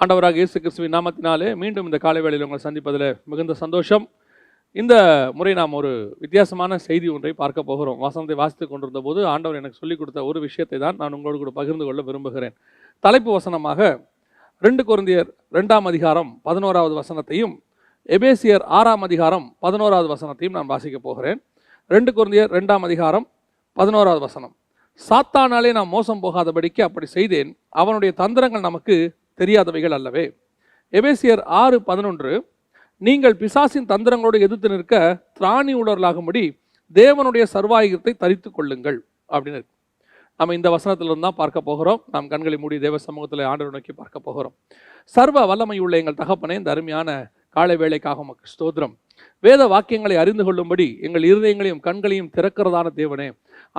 ஆண்டவராக இயேசு கிறிஸ்துவின் நாமத்தினாலே மீண்டும் இந்த காலை வேளையில் உங்களை சந்திப்பதில் மிகுந்த சந்தோஷம். இந்த முறை நாம் ஒரு வித்தியாசமான செய்தி ஒன்றை பார்க்க போகிறோம். வசனத்தை வாசித்து கொண்டிருந்த போது ஆண்டவர் எனக்கு சொல்லிக் கொடுத்த ஒரு விஷயத்தை தான் நான் உங்களோடு கூட பகிர்ந்து கொள்ள விரும்புகிறேன். தலைப்பு வசனமாக 2 கொரிந்தியர் 2ஆம் அதிகாரம் 11வது வசனத்தையும் எபேசியர் 6ஆம் அதிகாரம் 11வது வசனத்தையும் நான் வாசிக்க போகிறேன். 2 கொரிந்தியர் 2ஆம் அதிகாரம் 11வது வசனம். சாத்தானாலே நாம் மோசம் போகாதபடிக்கு அப்படி செய்தேன், அவனுடைய தந்திரங்கள் நமக்கு தெரியாதவைகள் அல்லவே. எபேசியர் 6:11, நீங்கள் பிசாசின் தந்திரங்களோடு எதிர்த்து நிற்க திராணி உள்ளவர்களாகும்படி தேவனுடைய சர்வாயுதத்தை தரித்து கொள்ளுங்கள் அப்படின்னு இருக்கு. நம்ம இந்த வசனத்திலிருந்து தான் பார்க்க போகிறோம். நாம் கண்களை மூடி தேவ சமூகத்தில் ஆண்டவரை நோக்கி பார்க்க போகிறோம். சர்வ வல்லமை உள்ள எங்கள் தகப்பனே, இந்த அருமையான காலை வேளைக்காக உமக்கு ஸ்தோத்திரம். வேத வாக்கியங்களை அறிந்து கொள்ளும்படி எங்கள் இருதயங்களையும் கண்களையும் திறக்கிறதான தேவனே,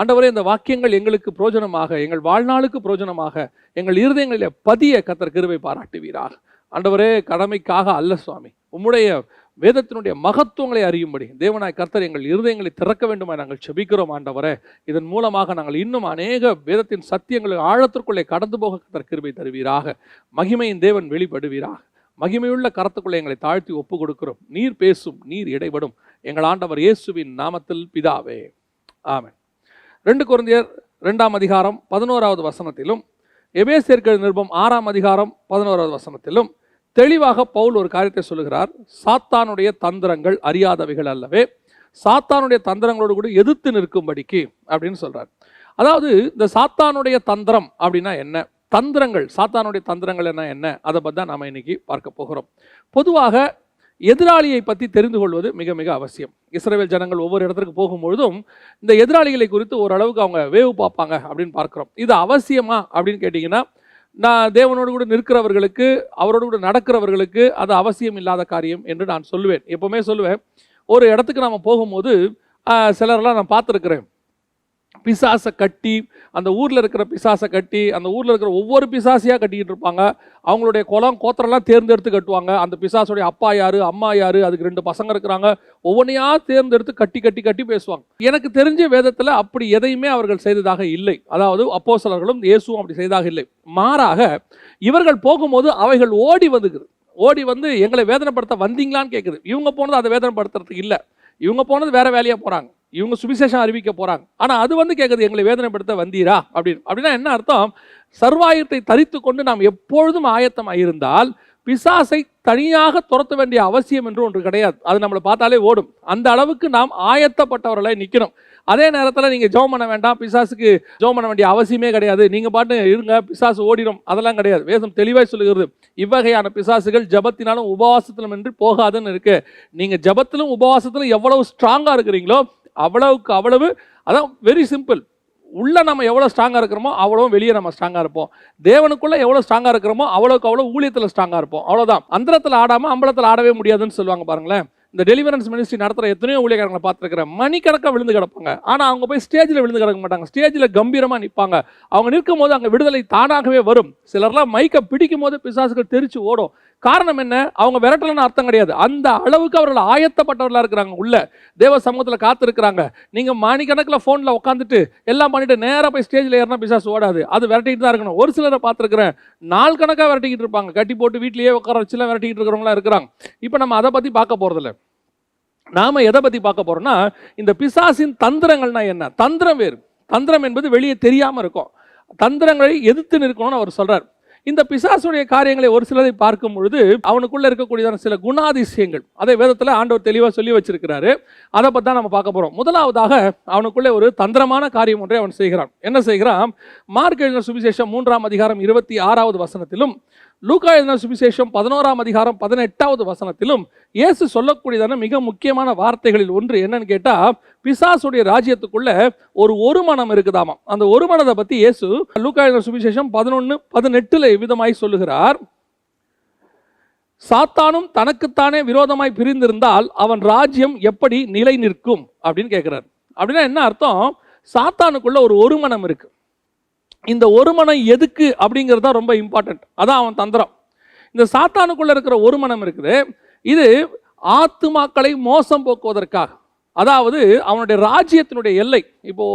ஆண்டவரே, இந்த வாக்கியங்கள் எங்களுக்கு பிரயோஜனமாக, எங்கள் வாழ்நாளுக்கு பிரயோஜனமாக எங்கள் இருதயங்களிலே பதிய கர்த்தர் கிருபை பாராட்டுவீராக. ஆண்டவரே, கடமைக்காக அல்ல சுவாமி, உம்முடைய வேதத்தினுடைய மகத்துவங்களை அறியும்படி தேவனாய் கர்த்தர் எங்கள் இருதயங்களை திறக்க வேண்டுமாய் நாங்கள் செபிக்கிறோம். ஆண்டவரே, இதன் மூலமாக நாங்கள் இன்னும் அநேக வேதத்தின் சத்தியங்களை ஆழத்திற்குள்ளே கடந்து போக கர்த்தர் கிருபை தருவீராக. மகிமையின் தேவன் வெளிப்படுவீராக. மகிமையுள்ள கரத்துக்குள்ளே எங்களை தாழ்த்தி ஒப்பு கொடுக்கிறோம். நீர் பேசும், நீர் இடைபடும், எங்கள் ஆண்டவர் இயேசுவின் நாமத்தில் பிதாவே, ஆமென். 2 கொரிந்தியர் 2ஆம் அதிகாரம் 11வது வசனத்திலும் எபேசியர்கள் நிருபம் 6ஆம் அதிகாரம் 11வது வசனத்திலும் தெளிவாக பவுல் ஒரு காரியத்தை சொல்லுகிறார். சாத்தானுடைய தந்திரங்கள் அறியாதவைகள் அல்லவே, சாத்தானுடைய தந்திரங்களோடு கூட எதிர்த்து நிற்கும்படிக்கு அப்படின்னு சொல்றார். அதாவது இந்த சாத்தானுடைய தந்திரம் அப்படின்னா என்ன, தந்திரங்கள், சாத்தானுடைய தந்திரங்கள் என்ன, அதை பற்றி தான் நாம் இன்னைக்கு பார்க்க போகிறோம். பொதுவாக எதிராளியை பற்றி தெரிந்து கொள்வது மிக மிக அவசியம். இஸ்ரவேல் ஜனங்கள் ஒவ்வொரு இடத்துக்கு போகும்பொழுதும் இந்த எதிராளிகளை குறித்து ஓரளவுக்கு அவங்க வேவு பார்ப்பாங்க அப்படின்னு பார்க்குறோம். இது அவசியமா அப்படின்னு கேட்டிங்கன்னா, நான் தேவனோடு கூட நிற்கிறவர்களுக்கு, அவரோடு கூட நடக்கிறவர்களுக்கு அது அவசியம் இல்லாத காரியம் என்று நான் சொல்லுவேன். எப்போவுமே சொல்லுவேன், ஒரு இடத்துக்கு நாம் போகும்போது சிலரெல்லாம் நான் பார்த்துருக்குறேன், பிசாசை கட்டி, அந்த ஊரில் இருக்கிற பிசாசை கட்டி, அந்த ஊரில் இருக்கிற ஒவ்வொரு பிசாசியாக கட்டிக்கிட்டு இருப்பாங்க. அவங்களுடைய குலம் கோத்திரம்லாம் தேர்ந்தெடுத்து கட்டுவாங்க. அந்த பிசாசுடைய அப்பா யாரு, அம்மா யாரு, அதுக்கு 2 பசங்க இருக்கிறாங்க, ஒவ்வொன்றையா தேர்ந்தெடுத்து கட்டி கட்டி கட்டி பேசுவாங்க. எனக்கு தெரிஞ்ச வேதத்தில் அப்படி எதையுமே அவர்கள் செய்ததாக இல்லை. அதாவது அப்போஸ்தலர்களும் இயேசுவும் அப்படி செய்ததாக இல்லை. மாறாக இவர்கள் போகும்போது அவைகள் ஓடி வந்து எங்களை வேதனைப்படுத்த வந்தீங்களான்னு கேட்குது. இவங்க போனது அதை வேதனைப்படுத்துறதுக்கு இல்லை, இவங்க போனது வேற வேலையாக போகிறாங்க, இவங்க சுவிசேஷம் அறிவிக்க போகிறாங்க. ஆனால் அது வந்து கேட்குது, எங்களை வேதனைப்படுத்த வந்தீரா அப்படின்னா என்ன அர்த்தம்? சர்வாயுதத்தை தரித்து கொண்டு நாம் எப்பொழுதும் ஆயத்தமாக இருந்தால் பிசாசை தனியாக துரத்த வேண்டிய அவசியம் என்று ஒன்று கிடையாது. அது நம்மளை பார்த்தாலே ஓடும். அந்த அளவுக்கு நாம் ஆயத்தப்பட்டவர்களை நிற்கணும். அதே நேரத்தில் நீங்கள் ஜெபம் பண்ண வேண்டாம், பிசாசுக்கு ஜெபம் பண்ண வேண்டிய அவசியமே கிடையாது, நீங்கள் பாட்டு இருங்க பிசாசு ஓடிடும், அதெல்லாம் கிடையாது. வேதம் தெளிவாய் சொல்லுகிறது, இவ்வகையான பிசாசுகள் ஜபத்தினாலும் உபவாசத்திலும் என்று போகாதுன்னு இருக்கு. நீங்கள் ஜபத்திலும் உபவாசத்திலும் எவ்வளவு ஸ்ட்ராங்காக இருக்கிறீங்களோ அவ்வளவுக்கு அவ்வளவு, அதான் வெரி சிம்பிள். உள்ள நம்ம எவ்வளோ ஸ்ட்ராங்காக இருக்கிறோமோ அவ்வளோ வெளியே நம்ம ஸ்ட்ராங்காக இருப்போம். தேவனுக்குள்ளே எவ்வளோ ஸ்ட்ராங்காக இருக்கிறோமோ அவ்வளோக்கு அவ்வளோ ஊழியத்தில் ஸ்ட்ராங்காக இருப்போம். அவ்வளோதான். அந்தரத்தில் ஆடாமல் அம்பலத்தில் ஆடவே முடியாதுன்னு சொல்லுவாங்க பாருங்களேன். இந்த டெலிவரன்ஸ் மினிஸ்ட்ரி நடத்துகிற எத்தனையோ ஊழியக்காரங்களை பார்த்துருக்கிறேன். மணிக்கணக்காக விழுந்து கிடப்பாங்க. ஆனால் அவங்க போய் ஸ்டேஜில் விழுந்து கிடக்க மாட்டாங்க. ஸ்டேஜில் கம்பீரமாக நிற்பாங்க. அவங்க நிற்கும் போது அங்கே விடுதலை தானாகவே வரும். சிலர்லாம் மைக்கை பிடிக்கும் போது பிசாசுகள் தெரிச்சு ஓடும். காரணம் என்ன? அவங்க விரட்டலன்னு அர்த்தம் கிடையாது. அந்த அளவுக்கு அவர்கள் ஆயத்தப்பட்டவர்களாக இருக்கிறாங்க. உள்ள தேவ சமூகத்தில் காத்திருக்கிறாங்க. நீங்கள் மணிக்கணக்கில் ஃபோனில் உட்காந்துட்டு எல்லாம் பண்ணிட்டு நேராக போய் ஸ்டேஜில் ஏறினா பிசாசு ஓடாது. அது விரட்டிக்கிட்டு தான் இருக்கணும். ஒரு சிலரை பார்த்துருக்கிறேன், நாள் கணக்காக விரட்டிக்கிட்டு இருப்பாங்க. கட்டி போட்டு வீட்லேயே உட்கார வச்சுலாம் விரட்டிக்கிட்டு இருக்கிறவங்களாம் இருக்கிறாங்க. இப்போ நம்ம அதை பற்றி பார்க்க போகிறதில்ல. நாம எதை பற்றி பார்க்க போறோம்னா, இந்த பிசாசின் தந்திரங்கள்னா என்ன. தந்திரம் வேறு, தந்திரம் என்பது வெளியே தெரியாமல் இருக்கும். தந்திரங்களை எதிர்த்து நிற்கணும்னு அவர் சொல்றார். இந்த பிசாசுடைய காரியங்களை ஒரு சிலரை பார்க்கும் பொழுது அவனுக்குள்ள இருக்கக்கூடியதான சில குணாதிசயங்கள், அதை வேதத்தில் ஆண்டவர் தெளிவாக சொல்லி வச்சிருக்கிறாரு. அதை பற்றி தான் நம்ம பார்க்க போறோம். முதலாவதாக அவனுக்குள்ளே ஒரு தந்திரமான காரியம் ஒன்றை அவன் செய்கிறான். என்ன செய்கிறான்? மார்க் எழுதின சுவிசேஷம் 3ஆம் அதிகாரம் 26வது வசனத்திலும், லூக்கா எழுதின சுவிசேஷம் 11ஆம் அதிகாரம் 18வது வசனத்திலும் இயேசு சொல்லக்கூடியதான மிக முக்கியமான வார்த்தைகளில் ஒன்று என்னன்னு கேட்டா, பிசாசுடைய ராஜ்யத்துக்குள்ள ஒரு மனம் இருக்குதாமா. அந்த ஒரு மனதை பத்தி இயேசு லூக்கா எழுதின சுவிசேஷம் 11:18 விதமாய் சொல்லுகிறார். சாத்தானும் தனக்குத்தானே விரோதமாய் பிரிந்திருந்தால் அவன் ராஜ்யம் எப்படி நிலை நிற்கும் அப்படின்னு கேட்கிறார். அப்படின்னா என்ன அர்த்தம்? சாத்தானுக்குள்ள ஒரு மனம் இருக்கு. இந்த ஒரு மனம் எதுக்கு அப்படிங்கிறது தான் ரொம்ப இம்பார்ட்டன்ட். அதான் அவன் தந்திரம். இந்த சாத்தானுக்குள்ள இருக்கிற ஒரு மனம் இருக்குது, இது ஆத்துமாக்களை மோசம் போக்குவதற்காக. அதாவது அவனுடைய ராஜ்யத்தினுடைய எல்லை. இப்போ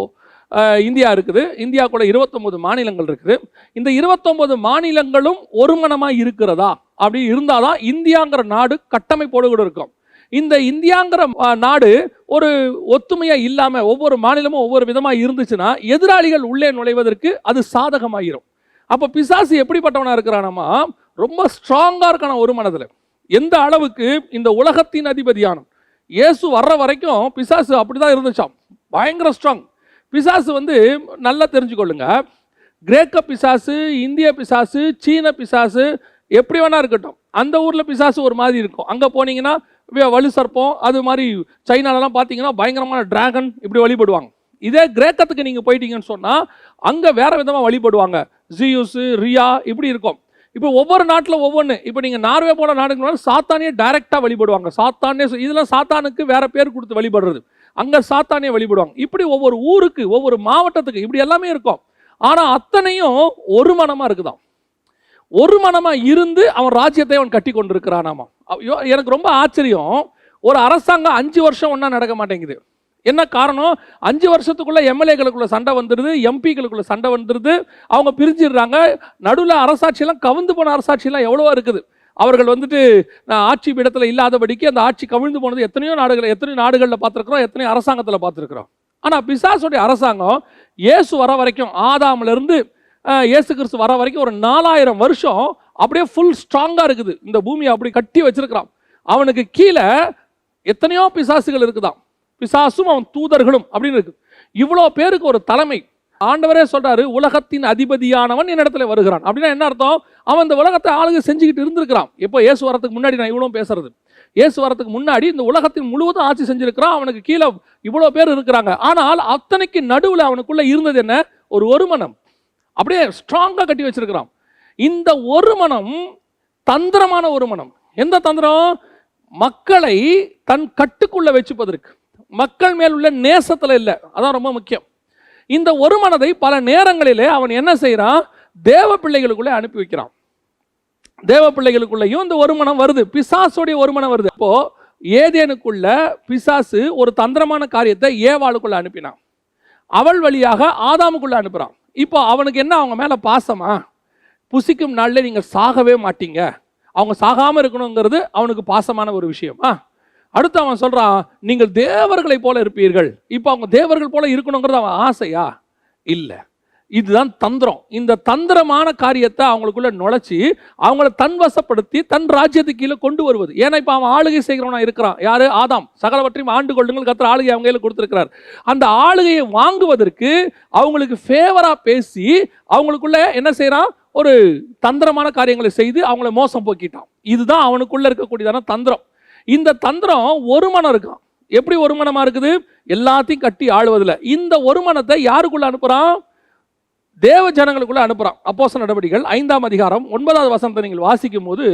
இந்தியா இருக்குது. இந்தியாவுக்குள்ள 29 மாநிலங்கள் இருக்குது. இந்த 29 மாநிலங்களும் ஒருமனமாக இருக்கிறதா? அப்படி இருந்தால் தான் இந்தியாங்கிற நாடு கட்டமைப்போடு கூட இருக்கும். இந்த இந்தியாங்கிற நாடு ஒரு ஒத்துமையாக இல்லாமல் ஒவ்வொரு மாநிலமும் ஒவ்வொரு விதமாக இருந்துச்சுன்னா எதிராளிகள் உள்ளே நுழைவதற்கு அது சாதகமாகிரும். அப்போ பிசாசு எப்படிப்பட்டவனாக இருக்கிறானமா, ரொம்ப ஸ்ட்ராங்காக இருக்கான ஒரு மனதில். எந்த அளவுக்கு இந்த உலகத்தின் அதிபதியான இயேசு வர்ற வரைக்கும் பிசாசு அப்படிதான் இருந்துச்சாம், பயங்கர ஸ்ட்ராங். பிசாசு நல்லா தெரிஞ்சுக்கொள்ளுங்க, கிரேக்க பிசாசு, இந்திய பிசாசு, சீன பிசாசு எப்படி வேணா இருக்கட்டும், அந்த ஊரில் பிசாசு ஒரு மாதிரி இருக்கும். அங்கே போனீங்கன்னா வலு சர்ப்பம், அது மாதிரி சைனாலலாம் பார்த்தீங்கன்னா பயங்கரமான டிராகன் இப்படி வழிபடுவாங்க. இதே கிரேக்கத்துக்கு நீங்கள் போயிட்டீங்கன்னு சொன்னால் அங்கே வேற விதமாக வழிபடுவாங்க, ஜியூஸு, ரியா இப்படி இருக்கும். இப்போ ஒவ்வொரு நாட்டில் ஒவ்வொன்று. இப்போ நீங்கள் நார்வே போல நாடுகள்னாலும் சாத்தானே டைரெக்டாக வழிபடுவாங்க. சாத்தானே இதெல்லாம் சாத்தானுக்கு வேற பேர் கொடுத்து வழிபடுறது, அங்கே சாத்தானே வழிபடுவாங்க. இப்படி ஒவ்வொரு ஊருக்கு ஒவ்வொரு மாவட்டத்துக்கு இப்படி எல்லாமே இருக்கும். ஆனால் அத்தனையும் ஒரு மனமாக இருக்குதான். ஒரு மனமாக இருந்து அவன் ராஜ்யத்தை அவன் கட்டி கொண்டிருக்கிறானாமா. எனக்கு ரொம்ப ஆச்சரியம், ஒரு அரசாங்கம் 5 வருஷம் ஒன்றா நடக்க மாட்டேங்குது. என்ன காரணம்? 5 வருஷத்துக்குள்ள எம்எல்ஏக்களுக்குள்ள சண்டை வந்துடுது, எம்பிக்களுக்குள்ள சண்டை வந்துடுது, அவங்க பிரிஞ்சிடுறாங்க. நடுவில் அரசாட்சியெல்லாம் கவிழ்ந்து போன அரசாட்சியெல்லாம் எவ்வளவோ இருக்குது. அவர்கள் ஆட்சி பீடத்தில் இல்லாதபடிக்கு அந்த ஆட்சி கவிழ்ந்து போனது எத்தனையோ நாடுகளில் பார்த்துருக்குறோம், எத்தனையோ அரசாங்கத்தில் பார்த்துருக்குறோம். ஆனால் பிசாசுடைய அரசாங்கம் இயேசு வர வரைக்கும், ஆதாமிலிருந்து இயேசு கிறிஸ்து வர வரைக்கும் ஒரு 4000 வருஷம் அப்படியே ஃபுல் ஸ்ட்ராங்காக இருக்குது. இந்த பூமியை அப்படி கட்டி வச்சிருக்கிறான். அவனுக்கு கீழே எத்தனையோ பிசாசுகள் இருக்குதான், பிசாசும் அவன் தூதர்களும் அப்படின்னு இருக்கு. இவ்வளோ பேருக்கு ஒரு தலைமை. ஆண்டவரே சொல்றாரு, உலகத்தின் அதிபதியானவன் என்னிடத்துல வருகிறான். அப்படின்னா என்ன அர்த்தம்? அவன் இந்த உலகத்தை ஆளுகை செஞ்சுக்கிட்டு இருந்திருக்கிறான். எப்போ? இயேசு வரத்துக்கு முன்னாடி. நான் இவ்வளோ பேசுறது இயேசு வரத்துக்கு முன்னாடி இந்த உலகத்தின் முழுவதும் ஆட்சி செஞ்சிருக்கிறான். அவனுக்கு கீழே இவ்வளோ பேர் இருக்கிறாங்க. ஆனால் அத்தனைக்கு நடுவில் அவனுக்குள்ள இருந்தது என்ன? ஒரு மனம் அப்படியே ஸ்ட்ராங்காக கட்டி வச்சிருக்கிறான். இந்த ஒரு மனம் தந்திரமான ஒரு மனம். எந்த தந்திரம்? மக்களை தன் கட்டுக்குள்ள வச்சுப்பதற்கு, மக்கள் மேல் உள்ள நேசத்தில் இல்லை. அதான் ரொம்ப முக்கியம். இந்த ஒரு மனதை பல நேரங்களிலே அவன் என்ன செய்யறான்? தேவ பிள்ளைகளுக்குள்ளே அனுப்பி வைக்கிறான். தேவ பிள்ளைகளுக்குள்ளேயும் இந்த ஒரு மனம் வருது, பிசாசுடைய ஒரு மனம் வருது. இப்போ ஏதேனுக்குள்ள பிசாசு ஒரு தந்திரமான காரியத்தை ஏவாளுக்குள்ள அனுப்பினான், அவள் வழியாக ஆதாமுக்குள்ள அனுப்புறான். இப்போ அவனுக்கு என்ன? அவங்க மேல பாசமா? புசிக்கும் நாளில் நீங்க சாகவே மாட்டீங்க, அவங்க சாகாம இருக்கணுங்கிறது அவனுக்கு பாசமான ஒரு விஷயமா? அடுத்து அவன் சொல்றான், நீங்கள் தேவர்களை போல இருப்பீர்கள். இப்போ அவங்க தேவர்கள் போல இருக்கணுங்கிறது அவன் ஆசையா? இல்லை. இதுதான் தந்திரம். இந்த தந்திரமான காரியத்தை அவங்களுக்குள்ள நுழைச்சி அவங்கள தன்வசப்படுத்தி தன் ராஜ்யத்துக்கு கீழே கொண்டு வருவது. ஏன்னா இப்போ அவன் ஆளுகை செய்கிறவனா இருக்கிறான். யாரு? ஆதாம். சகலவற்றையும் ஆண்டு கொள்ளுங்கள், கர்த்தர் ஆளுகை அவங்க கையில் கொடுத்திருக்கிறார். அந்த ஆளுகையை வாங்குவதற்கு அவங்களுக்கு ஃபேவரா பேசி அவங்களுக்குள்ள என்ன செய்யறான்? ஒரு தந்திரமான காரியங்களை செய்து அவங்கள மோசம் போக்கிட்டான். இதுதான் அவனுக்குள்ள இருக்கக்கூடியதான தந்திரம். இந்த தந்திரம் ஒரு மனம் இருக்கான். எப்படி ஒரு மனமா இருக்குது? எல்லாத்தையும் கட்டி ஆளுவதில். இந்த ஒரு மனத்தை யாருக்குள்ள அனுப்புறான்? தேவ ஜனங்களுக்குள்ள அனுப்புறான். அப்போஸ்தலர் நடவடிக்கைகள் 5ஆம் அதிகாரம் 9வது வசனத்தை நீங்கள் வாசிக்கும் போது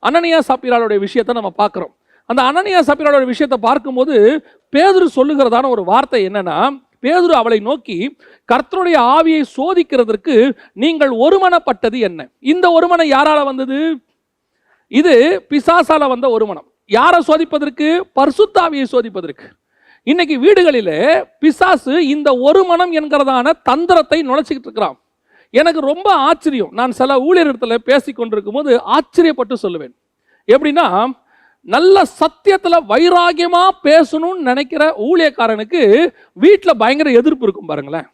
அனனியா சப்பீராளுடைய விஷயத்தை நம்ம பார்க்கிறோம். அந்த அனனியா சப்பீராளுடைய விஷயத்தை பார்க்கும்போது பேதுரு சொல்லுகிறதான ஒரு வார்த்தை என்னன்னா, பேதுரு அவளை நோக்கி, கர்த்தருடைய ஆவியை சோதிக்கிறதற்கு நீங்கள் ஒருமனப்பட்டது என்ன? இந்த ஒருமனம் யாரால வந்தது? இது பிசாசால வந்த ஒருமனம். யாரை சோதிப்பதற்கு? பரிசுத்த ஆவியை சோதிப்பதற்கு. இன்னைக்கு வீடுகளிலே பிசாசு இந்த ஒரு மனம் என்கிறதான தந்திரத்தை நுழைச்சிக்கிட்டு இருக்கிறான். எனக்கு ரொம்ப ஆச்சரியம். நான் சில ஊழியர்களிடத்துல பேசி கொண்டிருக்கும் போது ஆச்சரியப்பட்டு சொல்லுவேன். எப்படின்னா, நல்ல சத்தியத்தில் வைராகியமா பேசணும்னு நினைக்கிற ஊழியக்காரனுக்கு வீட்டில் பயங்கர எதிர்ப்பு இருக்கும் பாருங்களேன்.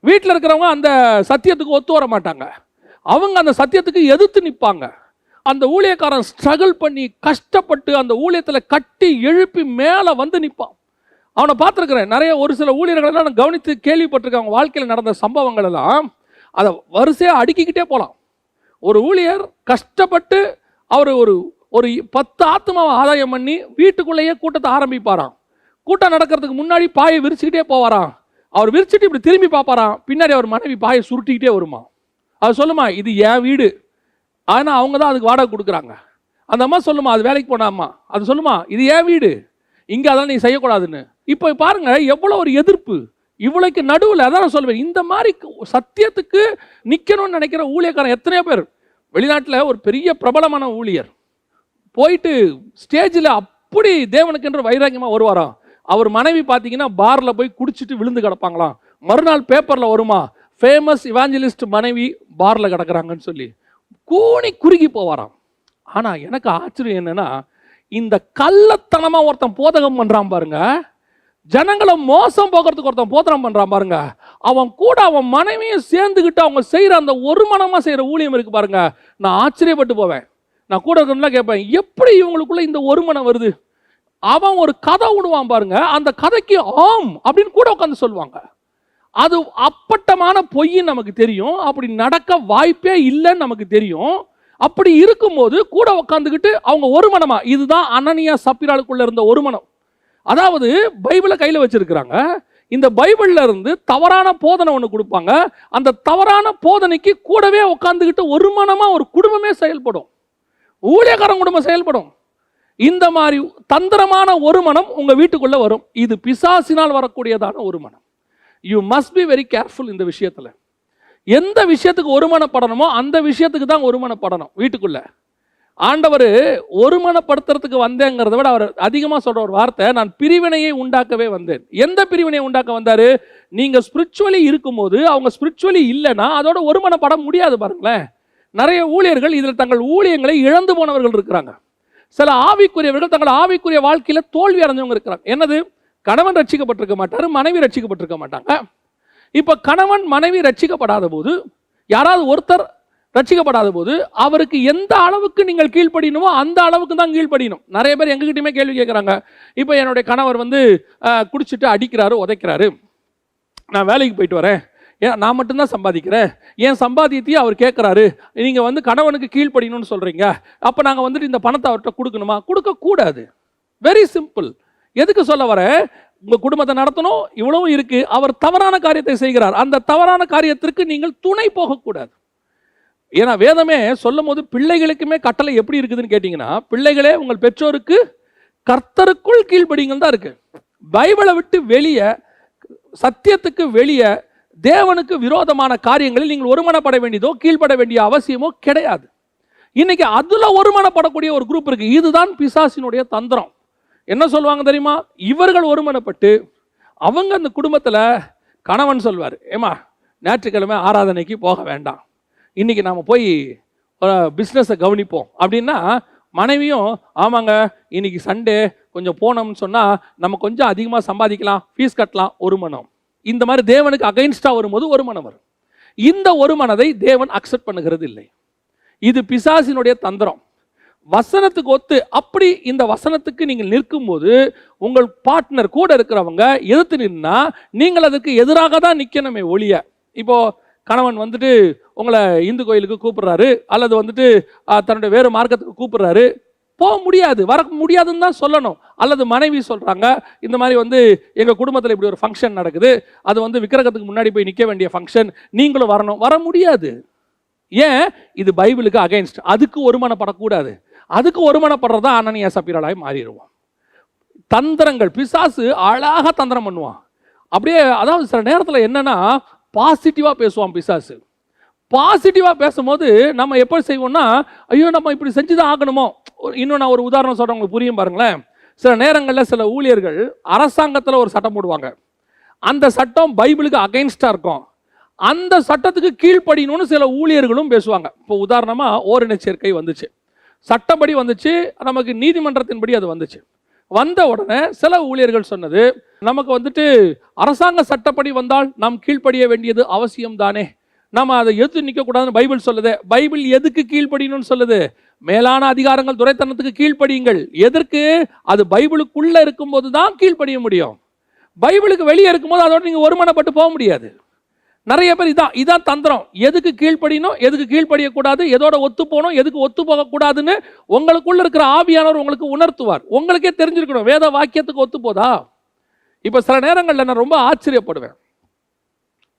வீட்டில் இருக்கிறவங்க அந்த சத்தியத்துக்கு ஒத்து வர மாட்டாங்க, அவங்க அந்த சத்தியத்துக்கு எதிர்த்து நிற்பாங்க. அந்த ஊழியக்காரன் ஸ்ட்ரகிள் பண்ணி கஷ்டப்பட்டு அந்த ஊழியத்தில் கட்டி எழுப்பி மேலே வந்து நிற்பான். அவனை பார்த்துருக்கிறேன். நிறைய ஒரு சில ஊழியர்களெல்லாம் நான் கவனித்து கேள்விப்பட்டிருக்கேன். அவங்க வாழ்க்கையில் நடந்த சம்பவங்கள் எல்லாம் அதை வரிசையாக அடுக்கிக்கிட்டே போகலாம். ஒரு ஊழியர் கஷ்டப்பட்டு அவர் ஒரு 10 ஆத்மாவை ஆதாயம் பண்ணி வீட்டுக்குள்ளேயே கூட்டத்தை ஆரம்பிப்பாராம். கூட்டம் நடக்கிறதுக்கு முன்னாடி பாயை விரிச்சுக்கிட்டே போவாராம். அவர் விரிச்சுட்டு இப்படி திரும்பி பார்ப்பாராம், பின்னாடி அவர் மனைவி பாயை சுருட்டிக்கிட்டே வருமா. அவர் சொல்லுமா, இது என் வீடு, ஆனால் அவங்க தான் அதுக்கு வாடகை கொடுக்குறாங்க. அந்த அம்மா சொல்லுமா, அது வேலைக்கு போன அம்மா அது சொல்லுமா, இது என் வீடு, இங்கே அதெல்லாம் நீ செய்யக்கூடாதுன்னு. இப்போ பாருங்க எவ்வளோ ஒரு எதிர்ப்பு இவ்வளோக்கு நடுவில். அதான் நான் சொல்லுவேன், இந்த மாதிரி சத்தியத்துக்கு நிற்கணும்னு நினைக்கிற ஊழியக்காரன் எத்தனையோ பேர். வெளிநாட்டில் ஒரு பெரிய பிரபலமான ஊழியர் போயிட்டு ஸ்டேஜில் அப்படி தேவனுக்கென்று வைராக்கியமாக வருவாராம். அவர் மனைவி பார்த்தீங்கன்னா பாரில் போய் குடிச்சிட்டு விழுந்து கிடப்பாங்களாம். மறுநாள் பேப்பர்ல வருமா, ஃபேமஸ் இவாஞ்சலிஸ்ட் மனைவி பார்ல கிடக்குறாங்கன்னு சொல்லி கூனி குறுகி போவாராம். ஆனா எனக்கு ஆச்சரியம் என்னன்னா, இந்த கள்ளத்தனமா ஒருத்தன் போதகம் பண்றான் பாருங்க, ஜனங்களை மோசம் போகிறதுக்கு ஒருத்தன் போதகம் பண்றான் பாருங்க, அவன் கூட அவன் மனைவியும் சேர்ந்துக்கிட்டு அவங்க செய்யற அந்த ஒரு மனமா செய்யற ஊழியம் இருக்கு பாருங்க, நான் ஆச்சரியப்பட்டு போவேன். நான் கூட இருக்கணும்லாம் கேட்பேன், எப்படி இவங்களுக்குள்ள இந்த ஒரு மனம் வருது? அவன் ஒரு கதை விடுவான் பாருங்க, அந்த கதைக்கு ஆம் அப்படின்னு கூட உட்காந்து சொல்லுவாங்க. அது அப்பட்டமான பொய்ன்னு நமக்கு தெரியும், அப்படி நடக்க வாய்ப்பே இல்லைன்னு நமக்கு தெரியும். அப்படி இருக்கும்போது கூட உட்காந்துக்கிட்டு அவங்க ஒரு மனமா, இதுதான் அனனியா சப்பீராளுக்குள்ள இருந்த ஒரு மனம். அதாவது பைபிளை கையில் வச்சிருக்கிறாங்க, இந்த பைபிள்ல இருந்து தவறான போதனை ஒன்று கொடுப்பாங்க, அந்த தவறான போதனைக்கு கூடவே உட்காந்துக்கிட்டு ஒரு மனமா ஒரு குடும்பமே செயல்படும், ஊழியக்காரன் குடும்பம் செயல்படும். இந்த மாதிரி தந்திரமான ஒரு மனம் உங்க வீட்டுக்குள்ள வரும். இது பிசாசினால் வரக்கூடியதான ஒரு மனம். You must be very careful இந்த விஷயத்துல. எந்த விஷயத்துக்கு ஒருமனப்படணுமோ அந்த விஷயத்துக்கு தான் ஒருமனப்படணும். வீட்டுக்குள்ள ஆண்டவர் ஒருமனப்படுத்துறதுக்கு வந்தேங்கிறத விட அவர் அதிகமாக சொல்ற ஒரு வார்த்தை, நான் பிரிவினையை உண்டாக்கவே வந்தேன். எந்த பிரிவினையை உண்டாக்க வந்தாரு? நீங்க ஸ்பிரிச்சுவலி இருக்கும்போது அவங்க ஸ்பிரிச்சுவலி இல்லைன்னா அதோட ஒருமனப்பட முடியாது. பாருங்களேன், நிறைய ஊழியர்கள் இதில் தங்கள் ஊழியங்களை இழந்து போனவர்கள் இருக்கிறாங்க. சில ஆவிக்குரியவர்கள் தங்கள் ஆவிக்குரிய வாழ்க்கையில தோல்வி அடைஞ்சவங்க இருக்கிறாங்க. என்னது? கணவன் ரட்சிக்கப்பட்டிருக்க மாட்டாரு, மனைவி ரட்சிக்கப்பட்டிருக்க மாட்டாங்க. இப்ப கணவன் மனைவி ரட்சிக்கப்படாத போது, யாராவது ஒருத்தர் ரட்சிக்கப்படாத போது அவருக்கு எந்த அளவுக்கு நீங்கள் கீழ்ப்படியணுமோ அந்த அளவுக்கு தான் கீழ்ப்படியணும். நிறைய பேர் எங்ககிட்டயுமே கேள்வி கேட்குறாங்க, இப்போ என்னுடைய கணவர் குடிச்சிட்டு அடிக்கிறாரு, உதைக்கிறாரு, நான் வேலைக்கு போயிட்டு வரேன், ஏன் நான் மட்டும்தான் சம்பாதிக்கிறேன், ஏன் சம்பாதியத்தையும் அவர் கேட்குறாரு, நீங்கள் கணவனுக்கு கீழ்ப்படியணும்னு சொல்கிறீங்க, அப்போ நாங்கள் இந்த பணத்தை அவர்கிட்ட கொடுக்கணுமா? கொடுக்கக்கூடாது. Very simple. எதுக்கு சொல்ல வர, உங்கள் குடும்பத்தை நடத்தணும், இவ்வளவும் இருக்கு, அவர் தவறான காரியத்தை செய்கிறார், அந்த தவறான காரியத்திற்கு நீங்கள் துணை போகக்கூடாது. ஏன்னா வேதமே சொல்லும் போது பிள்ளைகளுக்குமே கட்டளை எப்படி இருக்குதுன்னு கேட்டீங்கன்னா, பிள்ளைகளே உங்கள் பெற்றோருக்கு கர்த்தருக்குள் கீழ்ப்படிங்கள் தான் இருக்கு. பைபிளை விட்டு வெளியே, சத்தியத்துக்கு வெளியே, தேவனுக்கு விரோதமான காரியங்களில் நீங்கள் ஒருமனப்பட வேண்டியதோ கீழ்ப்பட வேண்டிய அவசியமோ கிடையாது. இன்னைக்கு அதுல ஒருமனப்படக்கூடிய ஒரு குரூப் இருக்கு. இதுதான் பிசாசினுடைய தந்திரம். என்ன சொல்லுவாங்க தெரியுமா? இவர்கள் ஒருமனப்பட்டு அவங்க அந்த குடும்பத்தில் கணவன் சொல்வார், ஏமா ஞாயிற்றுக்கிழமை ஆராதனைக்கு போக வேண்டாம், இன்னைக்கு நாம் போய் பிஸ்னஸை கவனிப்போம் அப்படின்னா, மனைவியும் ஆமாங்க இன்னைக்கு சண்டே கொஞ்சம் போனோம்னு சொன்னால் நம்ம கொஞ்சம் அதிகமாக சம்பாதிக்கலாம், ஃபீஸ் கட்டலாம், ஒரு மனம். இந்த மாதிரி தேவனுக்கு அகைன்ஸ்டாக வரும்போது ஒரு மனம் வரும். இந்த ஒரு மனதை தேவன் அக்செப்ட் பண்ணுகிறது இல்லை. இது பிசாசினுடைய தந்திரம். வசனத்துக்கு ஒத்து அப்படி இந்த வசனத்துக்கு நீங்கள் நிற்கும் போது உங்கள் பார்ட்னர் கூட இருக்கிறவங்க எதிர்த்து நின்னா நீங்கள் அதுக்கு எதிராக தான் நிற்கணுமே ஒழிய, இப்போ கணவன் உங்களை இந்து கோயிலுக்கு கூப்பிடுறாரு, அல்லது தன்னுடைய வேறு மார்க்கத்துக்கு கூப்பிடுறாரு, போக முடியாது, வர முடியாதுன்னு தான் சொல்லணும். அல்லது மனைவி சொல்றாங்க, இந்த மாதிரி எங்க குடும்பத்தில் இப்படி ஒரு ஃபங்க்ஷன் நடக்குது, அது விக்கிரகத்துக்கு முன்னாடி போய் நிற்க வேண்டிய ஃபங்க்ஷன், நீங்களும் வரணும், வர முடியாது. ஏன்? இது பைபிளுக்கு அகைன்ஸ்ட். அதுக்கு ஒருமனப்படக்கூடாது. அதுக்கு ஒருமனப்படுறதா அனனியா சப்பீராளாய் மாறிடுவோம். தந்திரங்கள், பிசாசு அழகாக தந்திரம் பண்ணுவான். அப்படியே அதாவது சில நேரத்தில் என்னன்னா பாசிட்டிவாக பேசுவான் பிசாசு. பாசிட்டிவாக பேசும்போது நம்ம எப்போ செய்வோம்னா, ஐயோ நம்ம இப்படி செஞ்சு தான் ஆகணுமோ. இன்னும் நான் ஒரு உதாரணம் சொல்கிறேன், உங்களுக்கு புரியும் பாருங்களேன். சில நேரங்களில் சில ஊழியர்கள் அரசாங்கத்தில் ஒரு சட்டம் போடுவாங்க, அந்த சட்டம் பைபிளுக்கு அகைன்ஸ்டாக இருக்கும், அந்த சட்டத்துக்கு கீழ்ப்படியணும்னு சில ஊழியர்களும் பேசுவாங்க. இப்போ உதாரணமாக ஓரின சேர்க்கை வந்துச்சு, சட்டப்படி வந்துச்சு, நமக்கு நீதிமன்றத்தின்படி அது வந்துச்சு. வந்த உடனே சில ஊழியர்கள் சொன்னது, நமக்கு அரசாங்க சட்டப்படி வந்தால் நாம் கீழ்ப்படிய வேண்டியது அவசியம் தானே, நம்ம அதை எதிர்த்து நிற்கக்கூடாதுன்னு பைபிள் சொல்லுது. பைபிள் எதுக்கு கீழ்ப்படியணும்னு சொல்லுது? மேலான அதிகாரங்கள் துரைத்தனத்துக்கு கீழ்ப்படியுங்கள். எதற்கு? அது பைபிளுக்குள்ள இருக்கும்போது தான் கீழ்ப்படிய முடியும். பைபிளுக்கு வெளியே இருக்கும்போது அதோட நீங்க ஒருமனப்பட்டு போக முடியாது. நிறைய பேர் இதான் தந்திரம். எதுக்கு கீழ்ப்படியணும், எதுக்கு கீழ்ப்படியக்கூடாது, எதோட ஒத்து போகணும், எதுக்கு ஒத்து போகக்கூடாதுன்னு உங்களுக்குள்ள இருக்கிற ஆவியானவர் உங்களுக்கு உணர்த்துவார். உங்களுக்கே தெரிஞ்சிருக்கணும் வேத வாக்கியத்துக்கு ஒத்து போதா. இப்போ சில நேரங்களில் நான் ரொம்ப ஆச்சரியப்படுவேன்.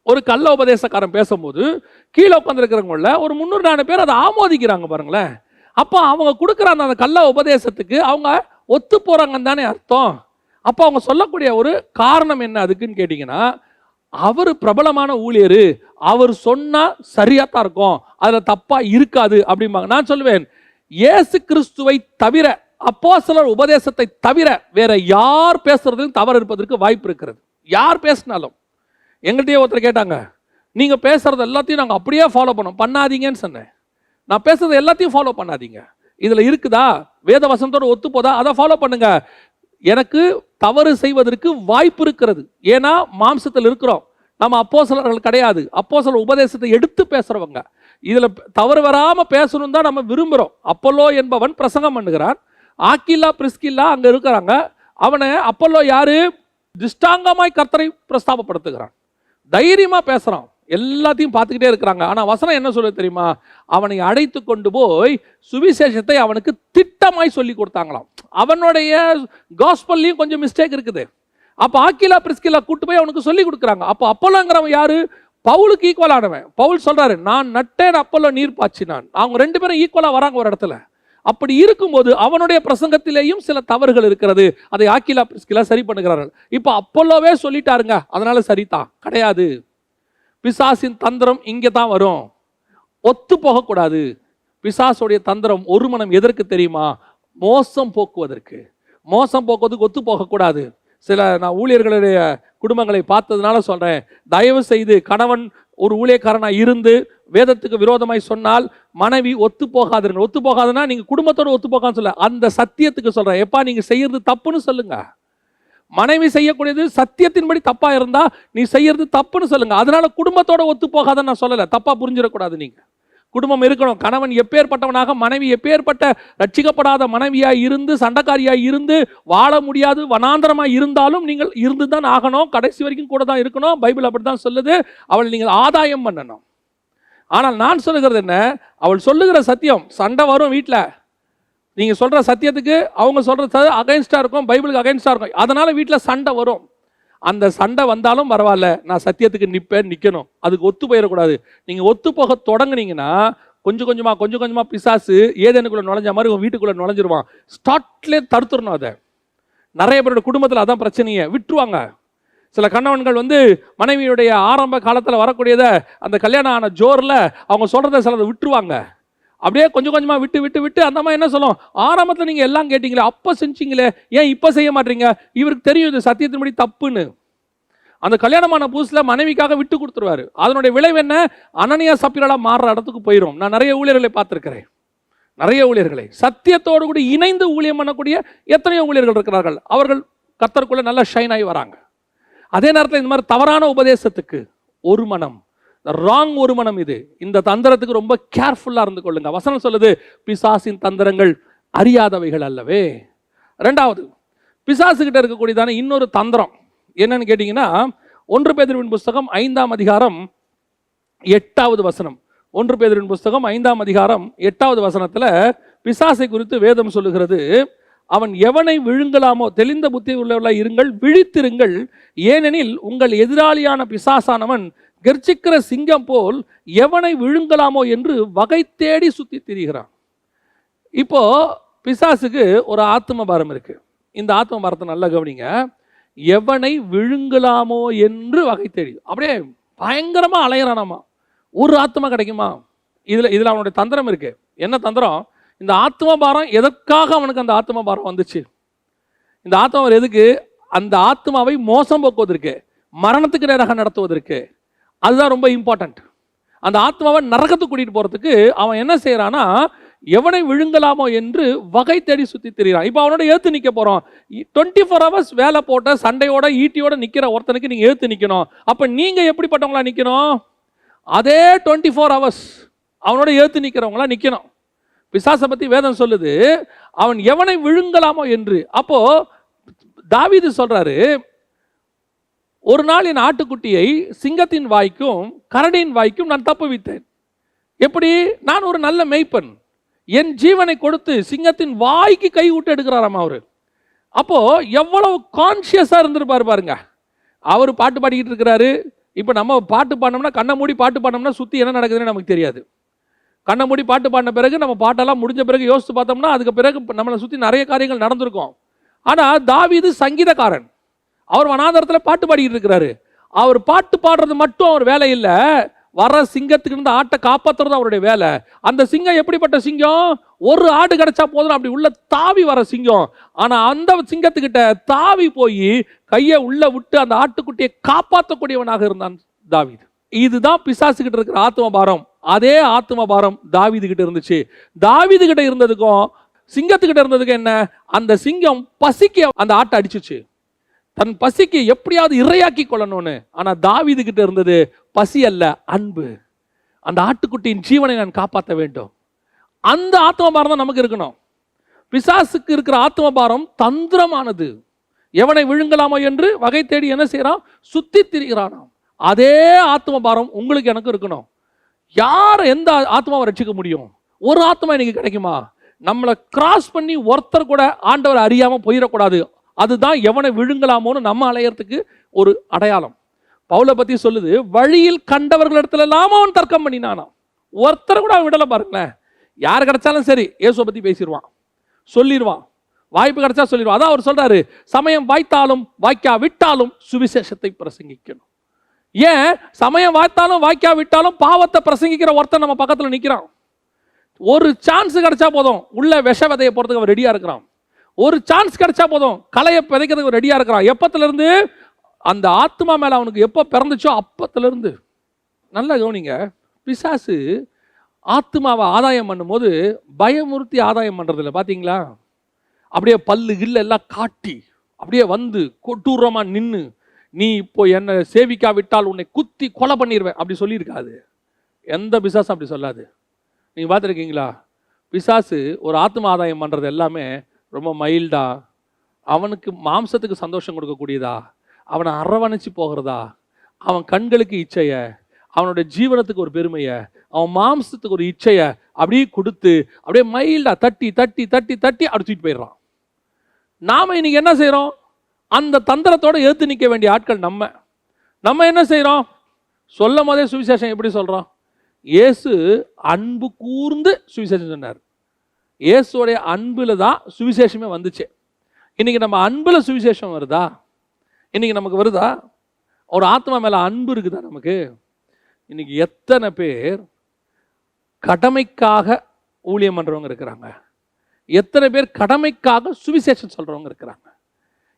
ஒரு கள்ள உபதேசக்காரன் பேசும்போது கீழே உட்காந்துருக்கிறவங்கள ஒரு 300-400 பேர் அதை ஆமோதிக்கிறாங்க பாருங்களேன். அப்போ அவங்க கொடுக்குற அந்த கள்ள உபதேசத்துக்கு அவங்க ஒத்து போறாங்கன்னு தானே அர்த்தம். அப்போ அவங்க சொல்லக்கூடிய ஒரு காரணம் என்ன அதுக்குன்னு கேட்டிங்கன்னா, அவர் பிரபலமான ஊழியர், அவர் சொன்னா சரியா தான் இருக்கும், அதுல தப்பா இருக்காது அப்படிம்பாங்க. நான் சொல்லுவேன், இயேசு கிறிஸ்துவை தவிர, அப்போஸ்தலர் உபதேசத்தை தவிர வேற யார் பேசுறதும் தவறு இருப்பதற்கு வாய்ப்பு இருக்கிறது. யார் பேசினாலும் எங்கள்கிட்டயே ஒருத்தர் கேட்டாங்க, நீங்கள் பேசுகிறது எல்லாத்தையும் நாங்கள் அப்படியே ஃபாலோ பண்ணாதீங்கன்னு சொன்னேன். நான் பேசுறது எல்லாத்தையும் ஃபாலோ பண்ணாதீங்க, இதில் இருக்குதா வேத வசனத்தோடு ஒத்து போதா அதை ஃபாலோ பண்ணுங்க. எனக்கு தவறு செய்வதற்கு வாய்ப்பு இருக்கிறது, ஏன்னா மாம்சத்தில் இருக்கிறோம், நம்ம அப்போஸ்தலர்கள் கிடையாது, அப்போஸ்தலர் உபதேசத்தை எடுத்து பேசுறவங்க. இதில் தவறு வராமல் பேசணும் தான் நம்ம விரும்புகிறோம். அப்போலோ என்பவன் பிரசங்கம் பண்ணுகிறான், ஆக்கில்லா பிரிஸ்கில்லா அங்கே இருக்கிறாங்க. அவனை அப்போலோ யாரு? திஷ்டாங்கமாய் கர்த்தரை பிரஸ்தாபப்படுத்துகிறான், தைரியமாக பேசுகிறான், எல்லாத்தையும் பார்த்துக்கிட்டே இருக்கிறாங்க. ஆனால் வசனம் என்ன சொல்ல தெரியுமா? அவனை அழைத்து கொண்டு போய் சுவிசேஷத்தை அவனுக்கு திட்டமாய் சொல்லி கொடுத்தாங்களாம். அவனுடைய காஸ்பல்லையும் கொஞ்சம் மிஸ்டேக் இருக்குது. அப்போ ஆக்கிலா பிரிஸ்கிலா கூட்டு போய் அவனுக்கு சொல்லி கொடுக்குறாங்க. அப்போ அப்போலோங்கிறவன் யாரு? பவுலுக்கு ஈக்குவலானவன். பவுல் சொல்றாரு, நான் நட்டேன், அப்போலோ நீர் பாய்ச்சினான். அவங்க ரெண்டு பேரும் ஈக்குவலாக வராங்க ஒரு இடத்துல. அப்படி இருக்கும்போது அவனுடைய பிரசங்கத்திலேயும் சில தவறுகள் இருக்கிறது. அதை ஆக்கிலா பிரிஸ்கிலா சரி பண்ணுகிறார்கள். இப்போ அப்போலோவே சொல்லிட்டாருங்க, அதனால சரிதான் கிடையாது. பிசாசின் தந்திரம் இங்கே தான் வரும், ஒத்து போகக்கூடாது. பிசாசுடைய தந்திரம் ஒரு மனம் எதற்கு தெரியுமா? மோசம் போக்குவதற்கு. மோசம் போக்குவதற்கு ஒத்து போகக்கூடாது. நான் ஊழியர்களுடைய குடும்பங்களை பார்த்ததுனால சொல்கிறேன், தயவு செய்து கணவன் ஒரு ஊழியக்காரனாக இருந்து வேதத்துக்கு விரோதமாய் சொன்னால் மனைவி ஒத்து போகாதுங்க. ஒத்து போகாதுன்னா நீங்கள் குடும்பத்தோடு ஒத்து போகாதுன்னு சொல்ல, அந்த சத்தியத்துக்கு சொல்கிறேன். எப்பா நீங்கள் செய்யறது தப்புன்னு சொல்லுங்க. மனைவி செய்யக்கூடியது சத்தியத்தின்படி தப்பா இருந்தா நீ செய்யறது தப்புன்னு சொல்லுங்க. அதனால குடும்பத்தோட ஒத்து போகாதன்னு நான் சொல்லலை, தப்பா புரிஞ்சிடக்கூடாது. நீங்க குடும்பம் இருக்கணும். கணவன் எப்பேற்பட்டவனாக, மனைவி எப்பேற்பட்ட ரட்சிக்கப்படாத மனைவியாய் இருந்து சண்டைக்காரியாய் இருந்து வாழ முடியாது வனாந்தரமாய் இருந்தாலும் நீங்கள் இருந்து தான் ஆகணும், கடைசி வரைக்கும் கூட தான் இருக்கணும். பைபிள் அப்படித்தான் சொல்லுது. அவள் நீங்கள் ஆதாயம் பண்ணணும். ஆனால் நான் சொல்லுகிறது என்ன? அவள் சொல்லுகிற சத்தியம், சண்டை வரும் வீட்டில், நீங்கள் சொல்கிற சத்தியத்துக்கு அவங்க சொல்கிறது அகைன்ஸ்டாக இருக்கும், பைபிளுக்கு அகைன்ஸ்டாக இருக்கும். அதனால் வீட்டில் சண்டை வரும். அந்த சண்டை வந்தாலும் பரவாயில்ல, நான் சத்தியத்துக்கு நிற்கணும். அதுக்கு ஒத்து போயிடக்கூடாது. நீங்கள் ஒத்து போக தொடங்குனீங்கன்னா கொஞ்சம் கொஞ்சமாக பிசாசு ஏதேனுக்குள்ளே நுழைஞ்ச மாதிரி உங்கள் வீட்டுக்குள்ளே நுழைஞ்சிருவான். ஸ்டார்ட்லேயே தடுத்துடணும். அதை நிறைய பேரோட குடும்பத்தில் அதான் பிரச்சனையை, விட்டுருவாங்க. சில கணவன்கள் மனைவியுடைய ஆரம்ப காலத்தில் வரக்கூடியதை அந்த கல்யாணம் ஆன ஜோரில் அவங்க சொல்கிறத சிலதை விட்டுருவாங்க. அப்படியே கொஞ்சம் கொஞ்சமாக விட்டு விட்டு விட்டு அந்த மாதிரி என்ன சொல்லும், ஆரம்பத்தில் நீங்கள் எல்லாம் கேட்டீங்களே, அப்போ செஞ்சீங்களே, ஏன் இப்போ செய்ய மாட்டீங்க? இவருக்கு தெரியும் இது சத்தியத்தின்படி தப்புன்னு. அந்த கல்யாணமான புதுசில் மனைவிக்காக விட்டு கொடுத்துருவாரு. அதனுடைய விளைவு என்ன? அனனியா சப்பீரால மாறுற இடத்துக்கு போயிடும். நான் நிறைய ஊழியர்களை பார்த்துருக்கிறேன். நிறைய ஊழியர்களை சத்தியத்தோடு கூட இணைந்து ஊழியம் பண்ணக்கூடிய எத்தனையோ ஊழியர்கள் இருக்கிறார்கள். அவர்கள் கர்த்தருக்குள்ள நல்லா ஷைன் ஆகி வராங்க. அதே நேரத்தில் இந்த மாதிரி தவறான உபதேசத்துக்கு ஒரு மனம், ராங் ஒரு மனம், இது இந்த தந்திரத்துக்கு ரொம்ப கேர்ஃபுல்லாக இருந்து கொள்ளுங்க. வசனம் சொல்லுது, பிசாசின் தந்திரங்கள் அறியாதவைகள் அல்லவே. ரெண்டாவது, பிசாசுகிட்ட இருக்கக்கூடியதான இன்னொரு தந்திரம் என்னன்னு கேட்டீங்கன்னா, 1 பேதுருவின் புஸ்தகம் 5ஆம் அதிகாரம் 8வது வசனம். 1 பேதுருவின் புஸ்தகம் 5ஆம் அதிகாரம் 8வது வசனத்தில் பிசாசை குறித்து வேதம் சொல்லுகிறது, அவன் எவனை விழுங்கலாமோ தெளிந்த புத்தி உள்ளவர்களாய் இருங்கள், விழித்திருங்கள், ஏனெனில் உங்கள் எதிராளியான பிசாசானவன் கர்ச்சிக்கிற சிங்கம் போல் எவனை விழுங்கலாமோ என்று வகை தேடி சுத்தி திரிகிறான். இப்போ பிசாசுக்கு ஒரு ஆத்ம பாரம் இருக்கு. இந்த ஆத்ம பாரத்தை நல்லா கவனிங்க. எவனை விழுங்கலாமோ என்று வகை தேடி அப்படியே பயங்கரமா அலையறானாமா. ஒரு ஆத்மா கிடைக்குமா? இதுல அவனுடைய தந்திரம் இருக்கு. என்ன தந்திரம்? இந்த ஆத்ம பாரம் எதற்காக அவனுக்கு அந்த ஆத்ம பாரம் வந்துச்சு? இந்த ஆத்மா எதுக்கு? அந்த ஆத்மாவை மோசம் போக்குவதற்கு, மரணத்துக்கு நேராக நடத்துவதற்கு. அதுதான் ரொம்ப இம்பார்ட்டன்ட். அந்த ஆத்மாவை நரகத்துக்கு கூட்டிட்டு போறதுக்கு அவன் என்ன செய்யறானா, எவனை விழுங்கலாமோ என்று வகை தேடி சுத்தி திரிகிறான். இப்போ அவனோட ஏத்து நிக்க போறோம். 24 hours வேலை போட்ட சண்டையோட ஈட்டியோட நிக்கிற ஒருத்தனுக்கு நீங்க ஏத்து நிக்கணும். அப்ப நீங்க எப்படிப்பட்டவங்களா நிக்கணும்? அதே 24 hours அவனோட ஏத்து நிக்கிறவங்களா நிக்கணும். பிசாசை பத்தி வேதம் சொல்லுது, அவன் எவனை விழுங்கலாமோ என்று. அப்போ தாவீது சொல்றாரு, ஒரு நாள் என் ஆட்டுக்குட்டியை சிங்கத்தின் வாய்க்கும் கரடியின் வாய்க்கும் நான் தப்புவித்தேன். எப்படி? நான் ஒரு நல்ல மேய்ப்பன், என் ஜீவனை கொடுத்து சிங்கத்தின் வாய்க்கு கை விட்டு எடுக்கிறாராம் அவரு. அப்போ எவ்வளவு கான்சியஸா இருந்திருப்பாரு பாருங்க. அவர் பாட்டு பாடிக்கிட்டு இருக்கிறாரு. இப்போ நம்ம பாட்டு பாடினோம்னா, கண்ணை மூடி பாட்டு பாடினோம்னா சுற்றி என்ன நடக்குதுன்னு நமக்கு தெரியாது. கண்ணை மூடி பாட்டு பாடின பிறகு நம்ம பாட்டெல்லாம் முடிஞ்ச பிறகு யோசித்து பார்த்தோம்னா அதுக்கு பிறகு நம்மளை சுற்றி நிறைய காரியங்கள் நடந்திருக்கும். ஆனால் தாவீது சங்கீதக்காரன், அவர் வனாந்தரத்தில் பாட்டு பாடிக்கிட்டு இருக்கிறாரு. அவர் பாட்டு பாடுறது மட்டும் அவர் வேலை இல்லை, வர சிங்கத்துக்கு இருந்து ஆட்டை காப்பாற்றுறது அவருடைய வேலை. அந்த சிங்கம் எப்படிப்பட்ட சிங்கம்? ஒரு ஆடு கிடைச்சா போதும் அப்படி உள்ள தாவி வர சிங்கம். ஆனா அந்த சிங்கத்துக்கிட்ட தாவி போய் கையை உள்ள விட்டு அந்த ஆட்டுக்குட்டியை காப்பாற்றக்கூடியவனாக இருந்தான் தாவீது. இதுதான் பிசாசுகிட்ட இருக்கிற ஆத்ம பாரம். அதே ஆத்ம பாரம் தாவீது கிட்ட இருந்துச்சு. தாவீது கிட்ட இருந்ததுக்கும் சிங்கத்துக்கிட்ட இருந்ததுக்கும் என்ன? அந்த சிங்கம் பசிக்கு அந்த ஆட்டை அடிச்சுச்சு, தன் பசிக்கு எப்படியாவது இரையாக்கி கொள்ளணும்னு. ஆனா தாவீது கிட்ட இருந்தது பசி அல்ல, அன்பு. அந்த ஆட்டுக்குட்டியின் ஜீவனை நான் காப்பாற்ற வேண்டும். அந்த ஆத்ம பாரம் தான் நமக்கு இருக்கணும். பிசாசுக்கு இருக்கிற ஆத்ம பாரம் தந்திரமானது. எவனை விழுங்கலாமோ என்று வகை தேடி என்ன செய்யறான்? சுத்தி திரிகிறானாம். அதே ஆத்ம பாரம் உங்களுக்கு எனக்கு இருக்கணும். யார் எந்த ஆத்மாவை ரட்சிக்க முடியும்? ஒரு ஆத்மா இன்னைக்கு கிடைக்குமா? நம்மளை கிராஸ் பண்ணி ஒருத்தர் கூட ஆண்டவர் அறியாம போயிடக்கூடாது. அதுதான் எவனை விழுங்கலாமோன்னு நம்ம அலையறதுக்கு ஒரு அடையாளம். பவுலை பத்தி சொல்லுது, வழியில் கண்டவர்களிடத்துல எல்லாம் அவன் தர்க்கம் பண்ணினானாம். ஒருத்தர் கூட அவன் விடலை பாருங்களேன். யார் கிடைச்சாலும் சரி இயேசுவை பத்தி பேசிடுவான், சொல்லிடுவான், வாய்ப்பு கிடைச்சா சொல்லிடுவான். அதான் அவர் சொல்றாரு, சமயம் வாய்த்தாலும் வாய்க்கா விட்டாலும் சுவிசேஷத்தை பிரசங்கிக்கணும். ஏன் சமயம் வாய்த்தாலும் வாய்க்கா விட்டாலும் பாவத்தை பிரசங்கிக்கிற ஒருத்தர் நம்ம பக்கத்துல நிக்கிறான். ஒரு சான்ஸ் கிடைச்சா போதும் உள்ள விஷ விதையை போறதுக்கு அவன் ரெடியா இருக்கிறான். ஒரு சான்ஸ் கிடைச்சா போதும் களையை விதைக்கிறதுக்கு ரெடியா இருக்கிறான். எப்பத்துல இருந்து? அந்த ஆத்மா மேல அவனுக்கு எப்போ பிறந்துச்சோ அப்பத்துல இருந்து. நல்லா கவனிங்க, பிசாசு ஆத்மாவை ஆதாயம் பண்ணும்போது பயமுறுத்தி ஆதாயம் பண்றது இல்லை. பாத்தீங்களா? அப்படியே பல்லு கில்ல எல்லாம் காட்டி அப்படியே வந்து கொட்டூரமா நின்று, நீ இப்போ என்னை சேவிக்காவிட்டால் உன்னை குத்தி கொலை பண்ணிடுவேன் அப்படி சொல்லியிருக்காது. எந்த பிசாசும் அப்படி சொல்லாது. நீங்க பார்த்துருக்கீங்களா? பிசாசு ஒரு ஆத்ம ஆதாயம் பண்றது எல்லாமே ரொம்ப மைல்டா, அவனுக்கு மாம்சத்துக்கு சந்தோஷம் கொடுக்கக்கூடியதா, அவனை அரவணைச்சு போகிறதா, அவன் கண்களுக்கு இச்சைய, அவனுடைய ஜீவனத்துக்கு ஒரு பெருமைய, அவன் மாம்சத்துக்கு ஒரு இச்சைய அப்படியே கொடுத்து அப்படியே மைல்டா தட்டி தட்டி தட்டி தட்டி அடிச்சுட்டு போயிடுறான். நாம இன்னைக்கு என்ன செய்யறோம்? அந்த தந்திரத்தோட எடுத்து நிற்க வேண்டிய ஆட்கள் நம்ம என்ன செய்யறோம்? சொல்லும் போதே சுவிசேஷம் எப்படி சொல்றோம்? இயேசு அன்பு கூர்ந்து சுவிசேஷம் சொன்னார். இயேசுடைய அன்புல தான் சுவிசேஷமே வந்துச்சு. இன்னைக்கு நம்ம அன்புல சுவிசேஷம் வருதா? இன்னைக்கு நமக்கு வருதா? ஒரு ஆத்மா மேல அன்பு இருக்குதா நமக்கு? இன்னைக்கு எத்தனை பேர் கடமைக்காக ஊழியம் பண்றவங்க இருக்கிறாங்க, எத்தனை பேர் கடமைக்காக சுவிசேஷம் சொல்றவங்க இருக்கிறாங்க.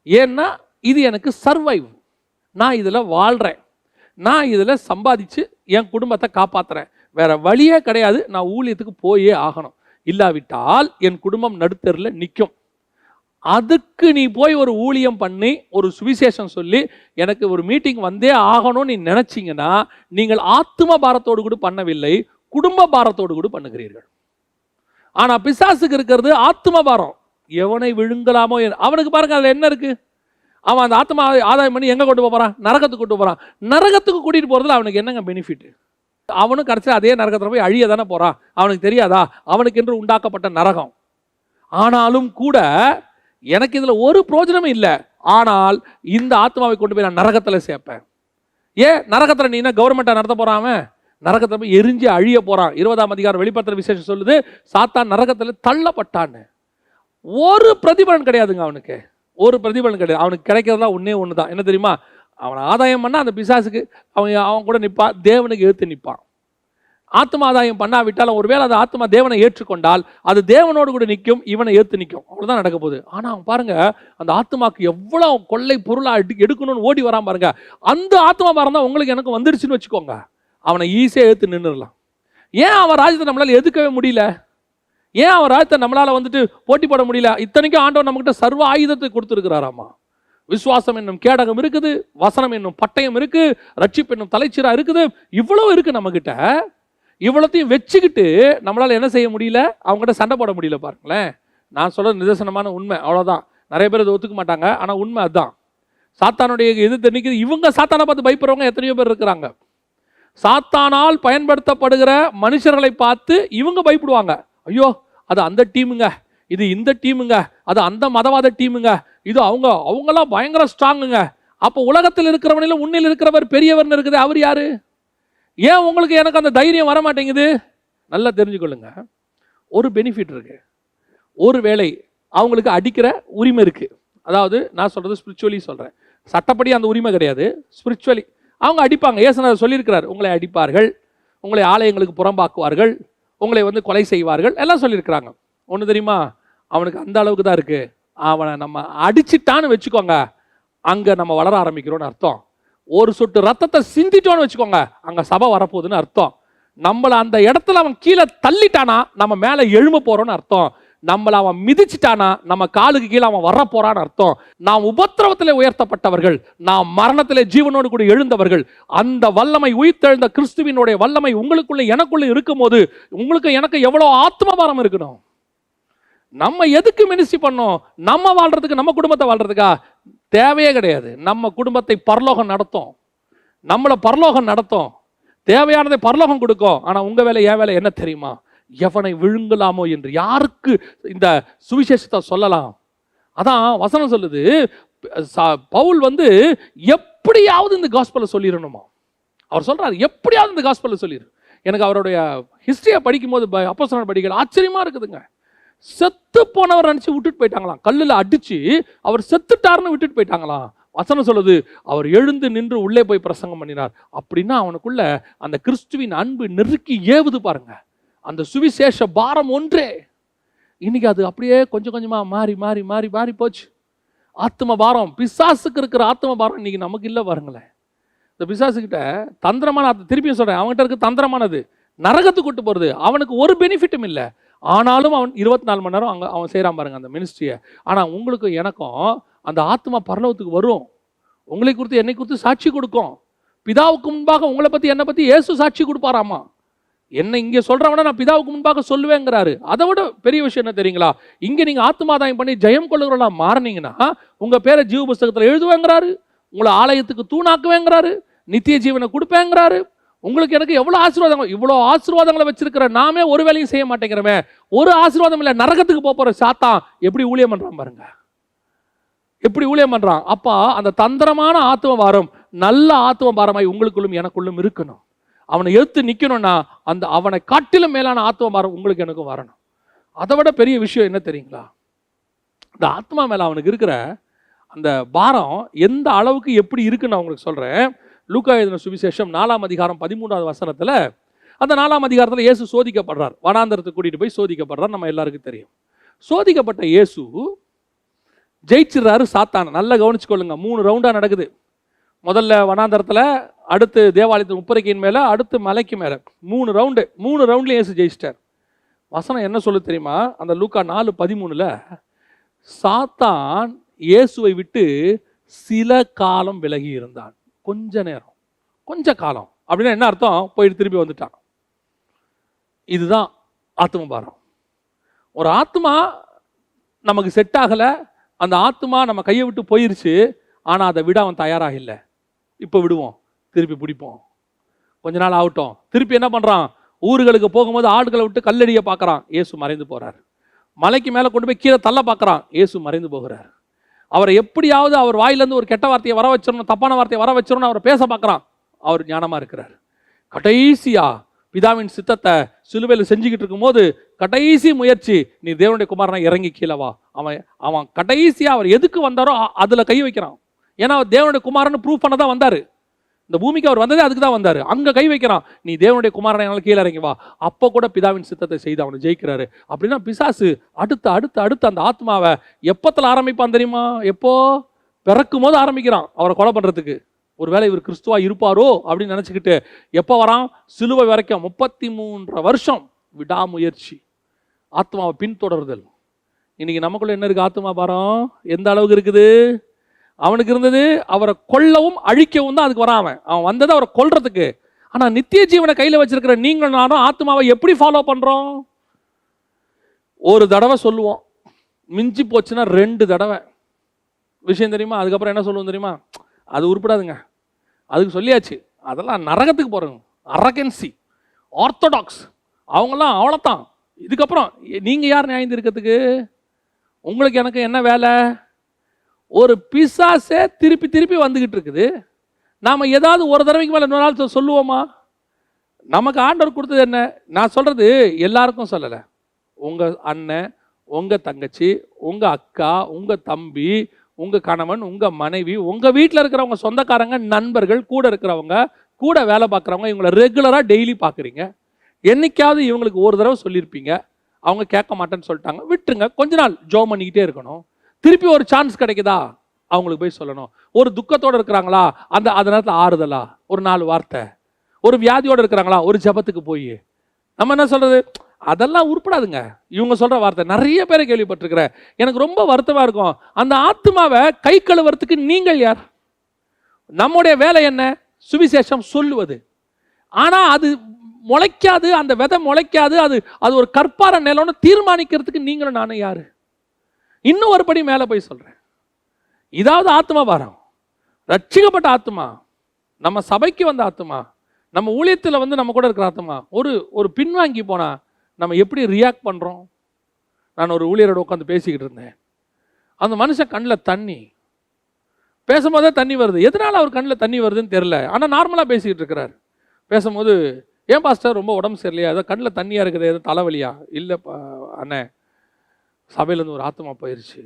ஏன்னா இது எனக்கு சர்வைவ், நான் இதுல வாழ்றேன், நான் இதுல சம்பாதிச்சு என் குடும்பத்தை காப்பாத்துறேன், வேற வழியே கிடையாது, நான் ஊழியத்துக்கு போயே ஆகணும், இல்லாவிட்டால் என் குடும்பம் நடுத்தரில் நிற்கும். அதுக்கு நீ போய் ஒரு ஊழியம் பண்ணி ஒரு சுவிசேஷம் சொல்லி எனக்கு ஒரு மீட்டிங் வந்தே ஆகணும்னு நீ நினைச்சீங்கன்னா நீங்கள் ஆத்ம பாரத்தோடு கூட பண்ணவில்லை, குடும்ப பாரத்தோடு கூட பண்ணுகிறீர்கள். ஆனா பிசாசுக்கு இருக்கிறது ஆத்ம பாரம். எவனை விழுங்கலாமோ, அவனுக்கு பாருங்க அதுல என்ன இருக்கு? அவன் அந்த ஆத்மா ஆதாயம் பண்ணி எங்க கொண்டு போறான்? நரகத்துக்கு கொண்டு போறான். நரகத்துக்கு கூட்டிட்டு போறதுல அவனுக்கு என்னங்க பெனிஃபிட்? அவனும் கடைசி அதே நரகத்துல போய் அழிய தானே போறான். அவனுக்கு தெரியாதா அவனுக்கு என்று உண்டாக்கப்பட்ட நரகம்? ஆனாலும் கூட எனக்கு இதுல ஒரு பிரோஜனமும் இல்லை. ஆனால் இந்த ஆத்மாவை கொண்டு போய் நான் நரகத்துல சேர்ப்பேன். ஏன் நரகத்துல நீ என்ன கவர்மெண்டா நடத்த போறான்? நரகத்துல போய் எரிஞ்சு அழிய போறான். 20ஆம் அதிகாரம் வெளிப்படுத்துற விசேஷம் சொல்லுது, சாத்தான் நரகத்துல தள்ளப்பட்டான்னு. ஒரு பிரதிபலன் கிடையாதுங்க அவனுக்கு, ஒரு பிரதிபலன் கிடையாது. அவனுக்கு கிடைக்கிறதா ஒன்னே ஒண்ணுதான், என்ன தெரியுமா? அவனை ஆதாயம் பண்ணா அந்த பிசாசுக்கு அவன் கூட நிற்பான், தேவனுக்கு எதிர்த்து நிற்பான். ஆத்ம ஆதாயம் பண்ணாவிட்டாலும் ஒருவேளை அந்த ஆத்மா தேவனை ஏற்றுக்கொண்டால் அது தேவனோடு கூட நிற்கும், இவனை ஏற்று நிற்கும். அவ்வளவுதான் நடக்க போகுது. ஆனா அவன் பாருங்க, அந்த ஆத்மாக்கு எவ்வளவு கொள்ளை பொருளா எடுக்கணும்னு ஓடி வரான் பாருங்க. அந்த ஆத்மா பாரம் தான் உங்களுக்கு எனக்கு வந்துருச்சுன்னு வச்சுக்கோங்க, அவனை ஈஸியா ஏற்று நின்றுடலாம். ஏன் அவன் ராஜ்யத்தை நம்மளால எதுக்கவே முடியல? ஏன் அவன் ராஜ்யத்தை நம்மளால வந்துட்டு போட்டி போட முடியல? இத்தனைக்கும் ஆண்டவர் நம்மகிட்ட சர்வ ஆயுதத்தை கொடுத்துருக்கிறாராமா. விசுவாசம் என்னும் கேடகம் இருக்குது, வசனம் என்னும் பட்டயம் இருக்கு, ரட்சிப்பு என்னும் தலைச்சீரா இருக்குது, இவ்வளவு இருக்கு நம்ம கிட்ட. இவ்வளத்தையும் வச்சுக்கிட்டு நம்மளால என்ன செய்ய முடியல? அவங்ககிட்ட சண்டை போட முடியல. பாருங்களேன், நான் சொல்றது நிதர்சனமான உண்மை, அவ்வளவுதான். நிறைய பேர் இதை ஒத்துக்க மாட்டாங்க, ஆனா உண்மை அதுதான். சாத்தானுடைய எதிர்த்து நிற்கிறது. இவங்க சாத்தானை பார்த்து பயப்படுறவங்க எத்தனையோ பேர் இருக்கிறாங்க. சாத்தானால் பயன்படுத்தப்படுகிற மனுஷர்களை பார்த்து இவங்க பயப்படுவாங்க. ஐயோ அது அந்த டீமுங்க, இது இந்த டீமுங்க, அது அந்த மதவாத டீமுங்க, இது அவங்கெல்லாம் பயங்கர ஸ்ட்ராங்குங்க. அப்போ உலகத்தில் இருக்கிறவனிலும் உன்னில் இருக்கிறவர் பெரியவர்னு இருக்குது. அவர் யாரு? ஏன் உங்களுக்கு எனக்கு அந்த தைரியம் வர மாட்டேங்குது? நல்லா தெரிஞ்சுக்கொள்ளுங்க, ஒரு பெனிஃபிட் இருக்கு. ஒரு வேளை அவங்களுக்கு அடிக்கிற உரிமை இருக்கு. அதாவது நான் சொல்றது ஸ்பிரிச்சுவலி சொல்றேன், சட்டப்படி அந்த உரிமை கிடையாது, ஸ்பிரிச்சுவலி அவங்க அடிப்பாங்க. ஏசுநாதர் சொல்லியிருக்கிறார், உங்களை அடிப்பார்கள், உங்களை ஆலயங்களுக்கு புறம்பாக்குவார்கள், உங்களை வந்து கொலை செய்வார்கள், எல்லாம் சொல்லியிருக்கிறாங்க. ஒன்று தெரியுமா, அவனுக்கு அந்த அளவுக்கு தான் இருக்கு. அவனை நம்ம அடிச்சிட்டான்னு வச்சுக்கோங்க, அங்கே நம்ம வளர ஆரம்பிக்கிறோன்னு அர்த்தம். ஒரு சொட்டு ரத்தத்தை சிந்திட்டோன்னு வச்சுக்கோங்க, அங்கே சபை வரப்போகுதுன்னு அர்த்தம். நம்மளை அந்த இடத்துல அவன் கீழே தள்ளிட்டானா நம்ம மேலே எழும்ப போகிறோன்னு அர்த்தம். நம்மளை அவன் மிதிச்சிட்டானா நம்ம காலுக்கு கீழே அவன் வர போறான்னு அர்த்தம். நாம் உபத்திரவத்திலே உயர்த்தப்பட்டவர்கள், நாம் மரணத்திலே ஜீவனோடு கூட எழுந்தவர்கள். அந்த வல்லமை, உயிர்த்தெழுந்த கிறிஸ்துவினுடைய வல்லமை உங்களுக்குள்ள எனக்குள்ள இருக்கும் போது உங்களுக்கு எனக்கு எவ்வளோ ஆத்மபாரம் இருக்கணும். நம்ம எதுக்கு மினிஸ்ட்ரி பண்ணோம்? நம்ம வாழ்றதுக்கு, நம்ம குடும்பத்தை வாழ்றதுக்கா? தேவையே கிடையாது. நம்ம குடும்பத்தை பரலோகம் நடத்தும், நம்மளை பரலோகம் நடத்தும், தேவையானதை பரலோகம் கொடுக்கும். ஆனா உங்க வேலை, என் வேலை என்ன தெரியுமா? எவனை விழுங்கலாமோ என்று, யாருக்கு இந்த சுவிசேஷத்தை சொல்லலாம். அதான் வசனம் சொல்லுது, பவுல் வந்து எப்படியாவது இந்த காஸ்பலை சொல்லிடணுமா. அவர் சொல்றாரு, எப்படியாவது இந்த காஸ்பலை சொல்லிடு. எனக்கு அவருடைய ஹிஸ்டரியை படிக்கும் போது, அப்போஸ்தலர் படிக்கல, ஆச்சரியமா இருக்குதுங்க. செத்து போனவர் நினைச்சு விட்டுட்டு போயிட்டாங்களாம், கல்லுல அடிச்சு அவர் செத்துட்டாருன்னு விட்டுட்டு போயிட்டாங்களாம். வசனம் சொல்லுது, அவர் எழுந்து நின்று உள்ளே போய் பிரசங்கம் பண்ணினார். அப்படின்னா அவனுக்குள்ள அந்த கிறிஸ்துவின் அன்பு நெருக்கி ஏவுது பாருங்க. அந்த சுவிசேஷ பாரம் ஒன்றே. இன்னைக்கு அது அப்படியே கொஞ்சம் கொஞ்சமா மாறி மாறி மாறி மாறி போச்சு. ஆத்ம பாரம், பிசாசுக்கு இருக்கிற ஆத்ம பாரம் இன்னைக்கு நமக்கு இல்லை பாருங்களேன். இந்த பிசாசுக்கிட்ட தந்திரமான, திருப்பியும் சொல்றேன், அவன்கிட்ட இருக்கு தந்திரமானது, நரகத்துக்கு கூட்டு போறது. அவனுக்கு ஒரு பெனிஃபிட்டும் இல்லை. ஆனாலும் அவன் 24 மணி நேரம் அங்கே அவன் செய்கிறான் பாருங்க அந்த மினிஸ்ட்ரியை. ஆனால் உங்களுக்கு எனக்கும் அந்த ஆத்மா பரலோகத்துக்கு வரும். உங்களை குறித்து என்னை குறித்து சாட்சி கொடுக்கும். பிதாவுக்கு முன்பாக உங்களை பற்றி என்னை பற்றி இயேசு சாட்சி கொடுப்பாராமா. என்னை இங்கே சொல்கிறவன நான் பிதாவுக்கு முன்பாக சொல்லுவேங்கிறாரு. அதை விட பெரிய விஷயம் என்ன தெரியுங்களா? இங்கே நீங்கள் ஆத்மாதாயம் பண்ணி ஜெயம் கொள்ளுகிறவங்களா மாறினீங்கன்னா உங்கள் பேரை ஜீவ புஸ்தகத்தில் எழுதுவேங்கிறாரு, உங்களை ஆலயத்துக்கு தூணாக்குவேங்கிறாரு, நித்திய ஜீவனை கொடுப்பேங்கிறாரு. உங்களுக்கு எனக்கு எவ்வளோ ஆசீர்வாதங்கள், இவ்வளோ ஆசீர்வாதங்களை வச்சிருக்கிற நாமே ஒரு வேலையும் செய்ய மாட்டேங்கிறமே. ஒரு ஆசீர்வாதம் இல்லை, நரகத்துக்கு போகிற சாத்தான் எப்படி ஊழியம் பண்ணுறான் பாருங்க, எப்படி ஊழியம் பண்ணுறான். அப்போ அந்த தந்திரமான ஆத்ம பாரம் நல்ல ஆத்ம பாரமாய் உங்களுக்குள்ளும் எனக்குள்ளும் இருக்கணும். அவனை எடுத்து நிற்கணும்னா அந்த அவனை காட்டிலும் மேலான ஆத்ம பாரம் உங்களுக்கு எனக்கும் வரணும். அதை விட பெரிய விஷயம் என்ன தெரியுங்களா? இந்த ஆத்மா மேலே அவனுக்கு இருக்கிற அந்த பாரம் எந்த அளவுக்கு எப்படி இருக்குன்னு நான் உங்களுக்கு சொல்கிறேன். லூக்கா எழுதின சுவிசேஷம் 4ஆம் அதிகாரம் 13வது வசனத்தில், அந்த 4ஆம் அதிகாரத்தில் இயேசு சோதிக்கப்படுறார். வனாந்தரத்துக்கு கூட்டிகிட்டு போய் சோதிக்கப்படுறார். நம்ம எல்லாருக்கும் தெரியும். சோதிக்கப்பட்ட இயேசு ஜெயிச்சிடறாரு சாத்தான. நல்லா கவனிச்சுக்கொள்ளுங்க, 3 ரவுண்டாக நடக்குது. முதல்ல வனாந்தரத்தில், அடுத்து தேவாலயத்து முப்பரைக்கின் மேலே, அடுத்து மலைக்கு மேலே, 3 ரவுண்டு. 3 ரவுண்ட்லேயும் இயேசு ஜெயிச்சிட்டார். வசனம் என்ன சொல்லு தெரியுமா? அந்த லூக்கா 4:13 சாத்தான் இயேசுவை விட்டு சில காலம் விலகி இருந்தான். கொஞ்ச நேரம், கொஞ்ச காலம் அப்படின்னா என்ன அர்த்தம்? போயிட்டு திரும்பி வந்துட்டான். இதுதான் ஆத்ம பாரம். ஒரு ஆத்மா நமக்கு செட் ஆகலை, அந்த ஆத்மா நம்ம கையை விட்டு போயிருச்சு, ஆனால் அதை விட அவன் தயாராக இல்லை. இப்போ விடுவோம், திருப்பி பிடிப்போம், கொஞ்ச நாள் ஆகட்டும். திருப்பி என்ன பண்ணுறான்? ஊர்களுக்கு போகும்போது ஆடுகளை விட்டு கல்லடியை பார்க்குறான், இயேசு மறைந்து போகிறார். மலைக்கு மேலே கொண்டு போய் கீழே தள்ள பார்க்குறான், இயேசு மறைந்து போகிறார். அவரை எப்படியாவது அவர் வாயிலேருந்து ஒரு கெட்ட வார்த்தையை வர வச்சிடணும், தப்பான வார்த்தையை வர வச்சிடணும், அவரை பேச பார்க்குறான். அவர் ஞானமாக இருக்கிறார். கடைசியா பிதாவின் சித்தத்தை சிலுவையில் செஞ்சுக்கிட்டு இருக்கும்போது கடைசி முயற்சி, நீ தேவனுடைய குமாரனை இறங்கி கீழே வா. அவன் கடைசியா அவர் எதுக்கு வந்தாரோ அதில் கை வைக்கிறான். ஏன்னா அவர் தேவனுடைய குமாரன்னு ப்ரூவ் பண்ண தான் வந்தார். இந்த பூமிக்கு அவர் வந்ததே அதுக்கு தான் வந்தார். அங்கே கை வைக்கிறான், நீ தேவனுடைய குமாரனை கீழே இறங்கி வா. அப்போ கூட பிதாவின் சித்தத்தை செய்து அவனை ஜெயிக்கிறாரு. அப்படின்னா பிசாசு அடுத்து அடுத்து அடுத்து அந்த ஆத்மாவை எப்பத்தில் ஆரம்பிப்பான் தெரியுமா? எப்போ பிறக்கும் போது ஆரம்பிக்கிறான் அவரை கொலை பண்ணுறதுக்கு. ஒருவேளை இவர் கிறிஸ்துவா இருப்பாரோ அப்படின்னு நினச்சிக்கிட்டு எப்போ வரான்? சிலுவை வரைக்கும் 33 வருஷம் விடாமுயற்சி, ஆத்மாவை பின்தொடர்தல். இன்னைக்கு நமக்குள்ள என்ன இருக்குது? ஆத்மா பாரம் எந்த அளவுக்கு இருக்குது? அவனுக்கு இருந்தது அவரை கொல்லவும் அழிக்கவும் தான், அதுக்கு வரான். அவன் வந்தது அவரை கொல்றதுக்கு. ஆனால் நித்திய ஜீவனை கையில் வச்சிருக்கிற நீங்கள் நானும் ஆத்மாவை எப்படி ஃபாலோ பண்ணுறோம்? ஒரு தடவை சொல்லுவோம், மிஞ்சி போச்சுன்னா 2 தடவை. விஷயம் தெரியுமா? அதுக்கப்புறம் என்ன சொல்லுவோம் தெரியுமா? அது உருப்படாதுங்க, அதுக்கு சொல்லியாச்சு, அதெல்லாம் நரகத்துக்கு போகிறோங்க. அரகன்சி, ஆர்த்தடாக்ஸ் அவங்கெல்லாம் அவ்வளோதான். இதுக்கப்புறம் நீங்கள் யார் நியாயம் இருக்கிறதுக்கு? உங்களுக்கு எனக்கு என்ன வேலை? ஒரு பிசாசே திருப்பி திருப்பி வந்துக்கிட்டு இருக்குது. நாம் ஏதாவது ஒரு தடவைக்கு மேலே இன்னொரு நாள் சொல்லுவோமா? நமக்கு ஆண்டவர் கொடுத்தது என்ன? நான் சொல்கிறது எல்லாருக்கும் சொல்லலை. உங்கள் அண்ணன், உங்கள் தங்கச்சி, உங்கள் அக்கா, உங்கள் தம்பி, உங்கள் கணவன், உங்கள் மனைவி, உங்கள் வீட்டில் இருக்கிறவங்க, சொந்தக்காரங்க, நண்பர்கள், கூட இருக்கிறவங்க, கூட வேலை பார்க்குறவங்க இவங்களை ரெகுலராக டெய்லி பார்க்குறீங்க, என்னைக்காவது இவங்களுக்கு ஒரு தடவை சொல்லியிருப்பீங்க, அவங்க கேட்க மாட்டேன்னு சொல்லிட்டாங்க, விட்டுருங்க. கொஞ்ச நாள் ஜோம் பண்ணிக்கிட்டே இருக்கணும். திருப்பி ஒரு சான்ஸ் கிடைக்குதா அவங்களுக்கு போய் சொல்லணும். ஒரு துக்கத்தோடு இருக்கிறாங்களா அந்த நேரத்தில் ஆறுதலா ஒரு 4 வார்த்தை. ஒரு வியாதியோடு இருக்கிறாங்களா ஒரு ஜபத்துக்கு போய் நம்ம என்ன சொல்கிறது, அதெல்லாம் உருப்படாதுங்க. இவங்க சொல்கிற வார்த்தை நிறைய பேரை கேள்விப்பட்டிருக்கிறேன். எனக்கு ரொம்ப வருத்தமாக இருக்கும். அந்த ஆத்மாவை கை கழுவுறதுக்கு நீங்கள் யார்? நம்முடைய வேலை என்ன? சுவிசேஷம் சொல்லுவது. ஆனால் அது முளைக்காது, அந்த விதை முளைக்காது. அது ஒரு கற்பார நிலம்னு தீர்மானிக்கிறதுக்கு நீங்களும் நானும் யாரு? இன்னும் ஒரு படி மேலே போய் சொல்கிறேன். இதாவது ஆத்மா பாரம், ரட்சிக்கப்பட்ட ஆத்மா, நம்ம சபைக்கு வந்த ஆத்மா, நம்ம ஊழியத்தில் நம்ம கூட இருக்கிற ஆத்மா ஒரு பின்வாங்கி போனா நம்ம எப்படி ரியாக்ட் பண்ணுறோம்? நான் ஒரு ஊழியரோட உட்காந்து பேசிக்கிட்டு இருந்தேன். அந்த மனுஷன் கண்ணில் தண்ணி, பேசும்போதே தண்ணி வருது. எதனால் அவர் கண்ணில் தண்ணி வருதுன்னு தெரில. ஆனால் நார்மலாக பேசிக்கிட்டு இருக்கிறார். பேசும்போது, ஏன் பாஸ்டர் ரொம்ப உடம்பு சரியில்லையா, ஏதோ கண்ணில் தண்ணியாக இருக்குது, ஏதோ தலைவலியா? இல்லை அண்ணே, சபையிலேருந்து ஒரு ஆத்மா போயிடுச்சு.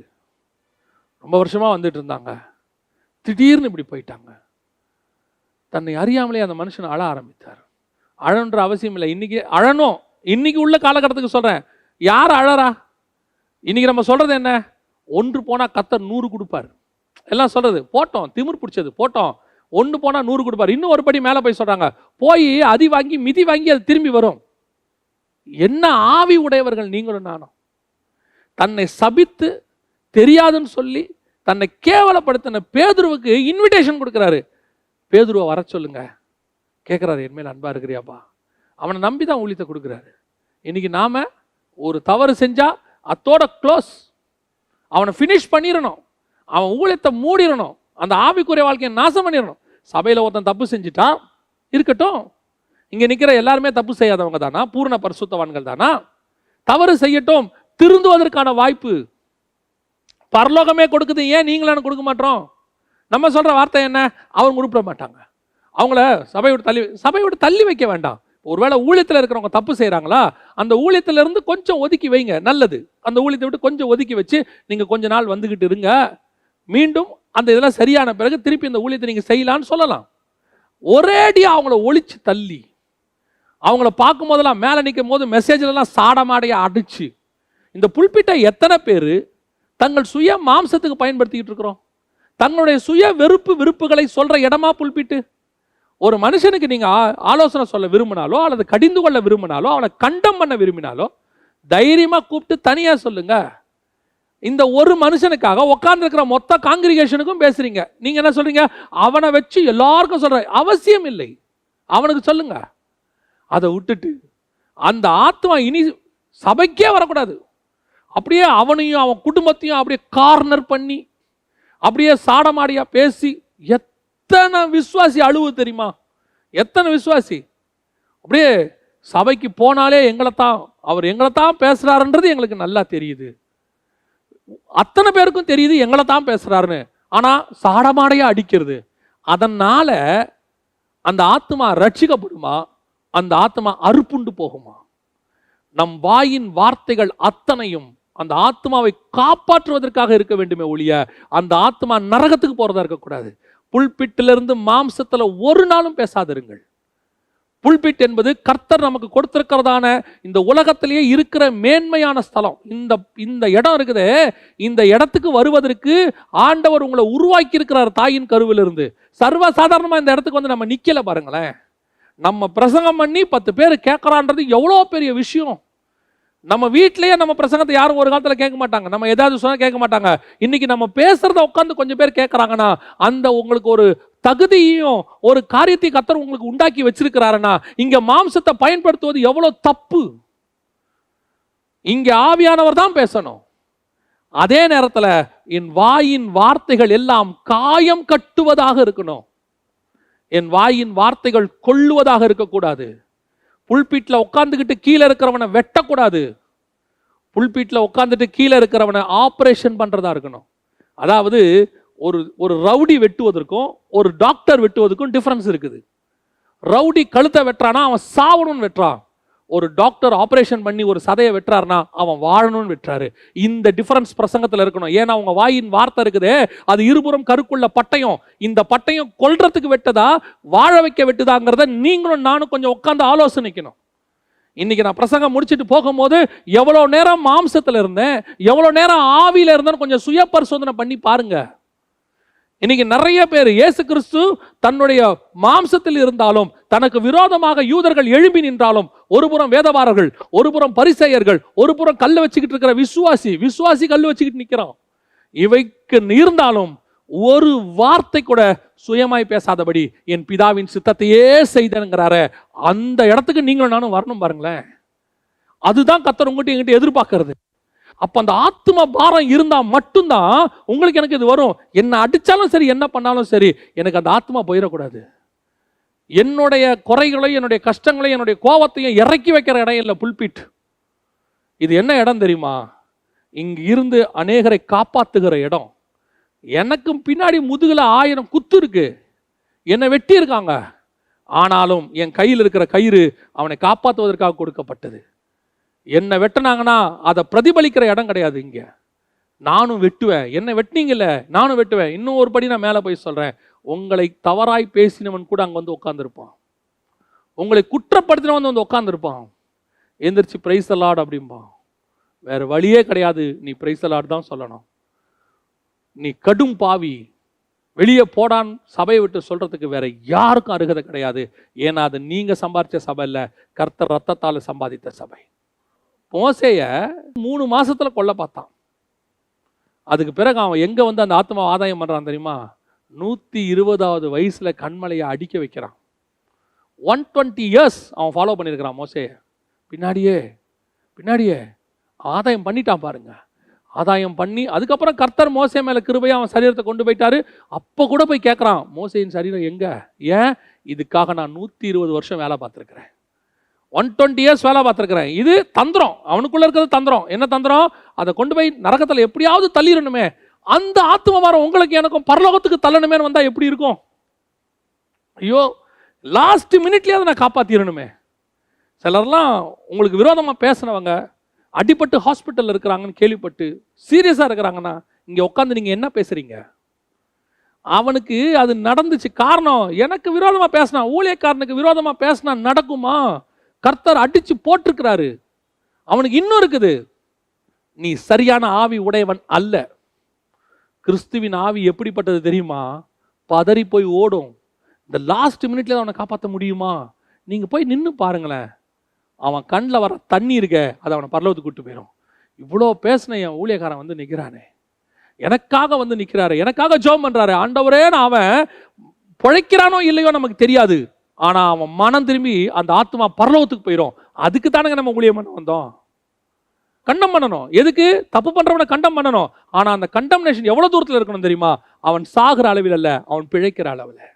ரொம்ப வருஷமாக வந்துட்டு இருந்தாங்க, திடீர்னு இப்படி போயிட்டாங்க. தன்னை அறியாமலே அந்த மனுஷன் அழ ஆரம்பித்தார். அழன்ற அவசியம் இல்லை. இன்னைக்கு அழணும். இன்னைக்கு உள்ள காலகட்டத்துக்கு சொல்கிறேன். யார் அழறா? இன்னைக்கு நம்ம சொல்கிறது என்ன? ஒன்று போனால் கர்த்தர் 100 கொடுப்பார். எல்லாம் சொல்கிறது போட்டோம், திமிர் பிடிச்சது போட்டோம். 1 போனால் 100 கொடுப்பார். இன்னும் ஒரு படி மேலே போய் சொல்கிறாங்க, போய் அதி வாங்கி மிதி வாங்கி அது திரும்பி வரும். என்ன ஆவி உடையவர்கள் நீங்களும் நானும். தன்னை சபித்து தெரியாதுன்னு சொல்லி தன்னை கேவலப்படுத்தின பேதுருவுக்கு இன்விடேஷன் கொடுக்குறாரு. பேதுருவை வர சொல்லுங்க. கேட்குறாரு, என்மேல் அன்பா இருக்கிறியாப்பா? அவனை நம்பி தான் ஊழியத்தை கொடுக்குறாரு. இன்னைக்கு நாம ஒரு தவறு செஞ்சா அத்தோட க்ளோஸ், அவனை ஃபினிஷ் பண்ணிடணும், அவன் ஊழியத்தை மூடிடணும், அந்த ஆவிக்குரிய வாழ்க்கையை நாசம் பண்ணிடணும். சபையில் ஒருத்தன் தப்பு செஞ்சுட்டான் இருக்கட்டும், இங்கே நிற்கிற எல்லாருமே தப்பு செய்யாதவங்க தானா? பூர்ண பரிசுத்தவான்கள் தானா? தவறு செய்யட்டும், திருந்துவதற்கான வாய்ப்பு பரலோகமே கொடுக்குது. ஏன் நீங்களும் கொடுக்க மாட்டோம்? நம்ம சொல்கிற வார்த்தை என்ன? அவங்க உருப்பிட மாட்டாங்க. அவங்கள சபையோடு தள்ளி வைக்க வேண்டாம். ஒருவேளை ஊழியத்தில் இருக்கிறவங்க தப்பு செய்கிறாங்களா, அந்த ஊழியத்திலிருந்து கொஞ்சம் ஒதுக்கி வைங்க, நல்லது. அந்த ஊழியத்தை விட்டு கொஞ்சம் ஒதுக்கி வச்சு நீங்கள் கொஞ்ச நாள் வந்துக்கிட்டு இருங்க. மீண்டும் அந்த இதெல்லாம் சரியான பிறகு திருப்பி இந்த ஊழியத்தை நீங்கள் செய்யலான்னு சொல்லலாம். ஒரேடியாக அவங்கள ஒழிச்சு தள்ளி, அவங்கள பார்க்கும் போதெல்லாம் மேலே நிற்கும் போது மெசேஜ்லாம் சாடமாடையாக அடிச்சு, இந்த புல்பிட்டை எத்தனை பேர் தங்கள் சுய மாம்சத்துக்கு பயன்படுத்திக்கிட்டு இருக்கிறோம்? தங்களுடைய சுய விருப்புகளை சொல்கிற இடமா புல்பிட்டு? ஒரு மனுஷனுக்கு நீங்கள் ஆலோசனை சொல்ல விரும்பினாலோ அல்லது கடிந்து கொள்ள விரும்பினாலோ அவனை கண்டம் பண்ண விரும்பினாலோ தைரியமாக கூப்பிட்டு தனியாக சொல்லுங்க. இந்த ஒரு மனுஷனுக்காக உட்கார்ந்துருக்கிற மொத்த காங்கிரிகேஷனுக்கும் பேசுறீங்க. நீங்க என்ன சொல்றீங்க? அவனை வச்சு எல்லாருக்கும் சொல்ற அவசியம் இல்லை, அவனுக்கு சொல்லுங்க. அதை விட்டுட்டு அந்த ஆத்மா இனி சபைக்கே வரக்கூடாது. அப்படியே அவனையும் அவன் குடும்பத்தையும் அப்படியே கார்னர் பண்ணி அப்படியே சாடமாடியா பேசி எத்தனை விசுவாசி அழுவு தெரியுமா? எத்தனை விசுவாசி அப்படியே சபைக்கு போனாலே அவர் எங்களை தான் பேசுறாருன்றது எங்களுக்கு நல்லா தெரியுது, அத்தனை பேருக்கும் தெரியுது எங்களை தான் பேசுறாருன்னு. ஆனா சாடமாடையா அடிக்கிறது. அதனால அந்த ஆத்மா ரட்சிக்கப்படுமா? அந்த ஆத்மா அறுப்புண்டு போகுமா? நம் வாயின் வார்த்தைகள் அத்தனையும் அந்த ஆத்மாவை காப்பாற்றுவதற்காக இருக்க வேண்டுமே ஒழிய அந்த ஆத்மா நரகத்துக்கு போறதா இருக்கக்கூடாது. புல்பிட்டிலிருந்து மாம்சத்துல ஒரு நாளும் பேசாதிருங்கள். புல்பிட் என்பது கர்த்தர் நமக்கு கொடுத்திருக்கிறதான இந்த உலகத்திலேயே இருக்கிற மேன்மையான ஸ்தலம். இந்த இடம் இருக்குது. இந்த இடத்துக்கு வருவதற்கு ஆண்டவர் உங்களை உருவாக்கி இருக்கிறார் தாயின் கருவிலிருந்து. சர்வசாதாரணமா இந்த இடத்துக்கு நம்ம நிக்கல பாருங்களேன். நம்ம பிரசங்கம் பண்ணி 10 பேர் கேட்கறான்றது எவ்வளோ பெரிய விஷயம். நம்ம வீட்டிலேயே நம்ம பிரசங்கத்தை யாரும் ஒரு காலத்தில் கேட்க மாட்டாங்க. நம்ம ஏதாவது சொன்னா கேட்க மாட்டாங்க. இன்னைக்கு நம்ம பேசுறத உட்காந்து கொஞ்சம் பேர் கேட்கறாங்கன்னா அந்த உங்களுக்கு ஒரு தகுதியும் ஒரு காரியத்தை கர்த்தர் உங்களுக்கு உண்டாக்கி வச்சிருக்கிறாருன்னா இங்க மாம்சத்தை பயன்படுத்துவது எவ்வளவு தப்பு. இங்க ஆவியானவர் தான் பேசணும். அதே நேரத்தில் என் வாயின் வார்த்தைகள் எல்லாம் காயம் கட்டுவதாக இருக்கணும். என் வாயின் வார்த்தைகள் கொள்ளுவதாக இருக்கக்கூடாது. புல்பீட்டில் உட்காந்துக்கிட்டு கீழே இருக்கிறவனை வெட்டக்கூடாது. புல்பீட்டில் உட்காந்துட்டு கீழே இருக்கிறவனை ஆப்ரேஷன் பண்றதா இருக்கணும். அதாவது ஒரு ரவுடி வெட்டுவதற்கும் ஒரு டாக்டர் வெட்டுவதற்கும் டிஃபரன்ஸ் இருக்குது. ரவுடி கழுத்தை வெட்டுறானா அவன் சாவணும்னு வெட்டுறான். ஒரு டாக்டர் ஆபரேஷன் பண்ணி ஒரு சதையை வெட்டுறாருனா அவன் வாழணும்னு வெட்டுறாரு. இந்த டிஃபரன்ஸ் பிரசங்கத்தில் இருக்கணும். ஏன்னா அவங்க வாயின் வார்த்தை இருக்குதே, அது இருபுறம் கருக்குள்ள பட்டயம். இந்த பட்டயம் கொல்றதுக்கு வெட்டதா வாழ வைக்க வெட்டுதாங்கிறத நீங்களும் நானும் கொஞ்சம் உட்காந்து ஆலோசனைக்கணும். இன்னைக்கு நான் பிரசங்கம் முடிச்சுட்டு போகும்போது எவ்வளோ நேரம் மாம்சத்தில் இருந்தேன், எவ்வளோ நேரம் ஆவியில் இருந்தேன்னு கொஞ்சம் சுய பரிசோதனை பண்ணி பாருங்க. இன்னைக்கு நிறைய பேர் இயேசு கிறிஸ்து தன்னுடைய மாம்சத்தில் இருந்தாலும் தனக்கு விரோதமாக யூதர்கள் எழும்பி நின்றாலும், ஒரு புறம் வேதபாரர்கள், ஒரு புறம் பரிசேயர்கள், ஒரு புறம் கல்லை வச்சுக்கிட்டு இருக்கிற விசுவாசி கல்லு வச்சுக்கிட்டு நிற்கிறான். இவைக்கு இருந்தாலும் ஒரு வார்த்தை கூட சுயமாய் பேசாதபடி என் பிதாவின் சித்தத்தையே செய்தேங்கிறாரு. அந்த இடத்துக்கு நீங்களும் நானும் வரணும் பாருங்களேன். அதுதான் கர்த்தர் உங்ககிட்ட என்கிட்ட எதிர்பார்க்கறது. அப்ப அந்த ஆத்ம பாரம் இருந்தா மட்டும்தான் உங்களுக்கு எனக்கு இது வரும். என்ன அடிச்சாலும் சரி, என்ன பண்ணாலும் சரி, எனக்கு அந்த ஆத்மா போயிடக்கூடாது. என்னுடைய குறைகளையும் என்னுடைய கஷ்டங்களையும் என்னுடைய கோபத்தையும் இறக்கி வைக்கிற இடம் இல்லை புல்பிட். இது என்ன இடம் தெரியுமா? இங்கு இருந்து அநேகரை காப்பாத்துகிற இடம். எனக்கும் பின்னாடி முதுகுல 1000 குத்து இருக்கு, என்னை வெட்டி இருக்காங்க. ஆனாலும் என் கையில் இருக்கிற கயிறு அவனை காப்பாற்றுவதற்காக கொடுக்கப்பட்டது. என்னை வெட்டினாங்கன்னா அதை பிரதிபலிக்கிற இடம் கிடையாது இங்க. நானும் வெட்டுவேன். என்னை வெட்டினீங்கல்ல, நானும் வெட்டுவேன். இன்னும் ஒரு படி நான் மேலே போய் சொல்றேன். உங்களை தவறாய் பேசினவன் கூட அங்கே வந்து உட்காந்துருப்பான். உங்களை குற்றப்படுத்தினவன் வந்து உட்காந்துருப்பான். எந்திரிச்சு பிரைஸ் தி லார்ட் அப்படிம்பான். வேற வழியே கிடையாது, நீ பிரைஸ் தி லார்ட் தான் சொல்லணும். நீ கடும் பாவி, வெளியே போடான் சபையை விட்டு சொல்றதுக்கு வேற யாருக்கும் அருகதை கிடையாது. ஏன்னா அது நீங்க சம்பாதிச்ச சபை இல்லை, கர்த்தர் ரத்தத்தால் சம்பாதித்த சபை. மோசேய 3 மாசத்துல கொல்ல பார்த்தான். அதுக்கு பிறகு அவன் எங்க வந்து அந்த ஆத்மா ஆதாயம் பண்றான் தெரியுமா? 120வது வயசுல கண்மலையை அடிக்க வைக்கிறான். 120 years அவன் ஃபாலோ பண்ணியிருக்கிறான் மோசேய. பின்னாடியே ஆதாயம் பண்ணிட்டான் பாருங்க. ஆதாயம் பண்ணி அதுக்கப்புறம் கர்த்தர் மோசே மேல கிருபையா அவன் சரீரத்தை கொண்டு போயிட்டாரு. அப்போ கூட போய் கேட்கறான், மோசேயின் சரீரம் எங்க? ஏன்? இதுக்காக நான் 120 வருஷம் வேலை பார்த்துருக்கிறேன், 120 years வேலை பார்த்துருக்கிறேன். இது தந்திரம், அவனுக்குள்ள இருக்கிறது தந்திரம். என்ன தந்திரம்? அதை கொண்டு போய் நரகத்தில் எப்படியாவது தள்ளிடணுமே. அந்த ஆத்மபாரம் உங்களுக்கு எனக்கும் பரலோகத்துக்கு தள்ளணுமேன்னு வந்தா எப்படி இருக்கும்? ஐயோ, லாஸ்ட் மினிட்லயே அதை நான் காப்பாத்திடணுமே. சிலர்லாம் உங்களுக்கு விரோதமா பேசினவங்க அடிபட்டு ஹாஸ்பிட்டல்ல இருக்கிறாங்கன்னு கேள்விப்பட்டு சீரியஸா இருக்கிறாங்கன்னா இங்க உட்காந்து நீங்க என்ன பேசுறீங்க? அவனுக்கு அது நடந்துச்சு. காரணம், எனக்கு விரோதமா பேசினா, ஊழியக்காரனுக்கு விரோதமா பேசினா நடக்குமா? கர்த்தர் அடிச்சு போட்டிருக்கிறாரு. அவனுக்கு இன்னும் இருக்குது. நீ சரியான ஆவி உடையவன் அல்ல. கிறிஸ்துவின் ஆவி எப்படிப்பட்டது தெரியுமா? பதறி போய் ஓடும். இந்த லாஸ்ட் மினிட்ல அவனை காப்பாற்ற முடியுமா? நீங்க போய் நின்று பாருங்களேன். அவன் கண்ணில் வர தண்ணி இருக்க, அதை அவனை பரலோகத்துக்கு கூட்டு போயிடும். இவ்வளோ பேசின என் ஊழியக்காரன் வந்து நிற்கிறானே, எனக்காக வந்து நிற்கிறாரு, எனக்காக ஜெபம் பண்றாரு. ஆண்டவரே, அவன் பிழைக்கிறானோ இல்லையோ நமக்கு தெரியாது. ஆனா அவன் மனம் திரும்பி அந்த ஆத்மா பரலோகத்துக்கு போயிடும். அதுக்கு தானங்க நம்ம ஊழியம் பண்ண வந்தோம். கண்டம் பண்ணணும். எதுக்கு? தப்பு பண்றவனை கண்டம் பண்ணணும். ஆனா அந்த கண்டம்னேஷன் எவ்வளவு தூரத்தில் இருக்கணும் தெரியுமா? அவன் சாகிற அளவில் அல்ல, அவன் பிழைக்கிற அளவில்.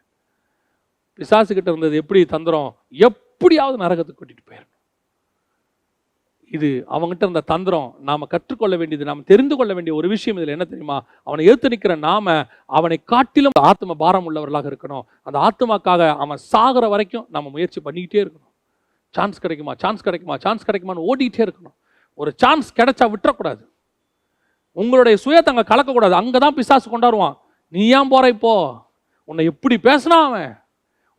பிசாசு கிட்ட இருந்தது எப்படி தந்திரம்? எப்படியாவது நரகத்துக்கு கூட்டிட்டு போயிடணும். இது அவங்ககிட்ட இருந்த தந்திரம். நாம கற்றுக்கொள்ள வேண்டியது, நாம் தெரிந்து கொள்ள வேண்டிய ஒரு விஷயம் இதில் என்ன தெரியுமா? அவனை ஏற்று நிற்கிற நாம அவனை காட்டிலும் ஆத்ம பாரம் உள்ளவர்களாக இருக்கணும். அந்த ஆத்மாக்காக அவன் சாகிற வரைக்கும் நம்ம முயற்சி பண்ணிக்கிட்டே இருக்கணும். சான்ஸ் கிடைக்குமா, சான்ஸ் கிடைக்குமா, சான்ஸ் கிடைக்குமான்னு ஓடிட்டே இருக்கணும். ஒரு சான்ஸ் கிடைச்சா விட்டுறக்கூடாது. உங்களுடைய சுயத்தை அங்கே கலக்கக்கூடாது. அங்கே தான் பிசாசு கொண்டாடுவான். நீ ஏன் போற இப்போ? உன்னை எப்படி பேசினா அவன்,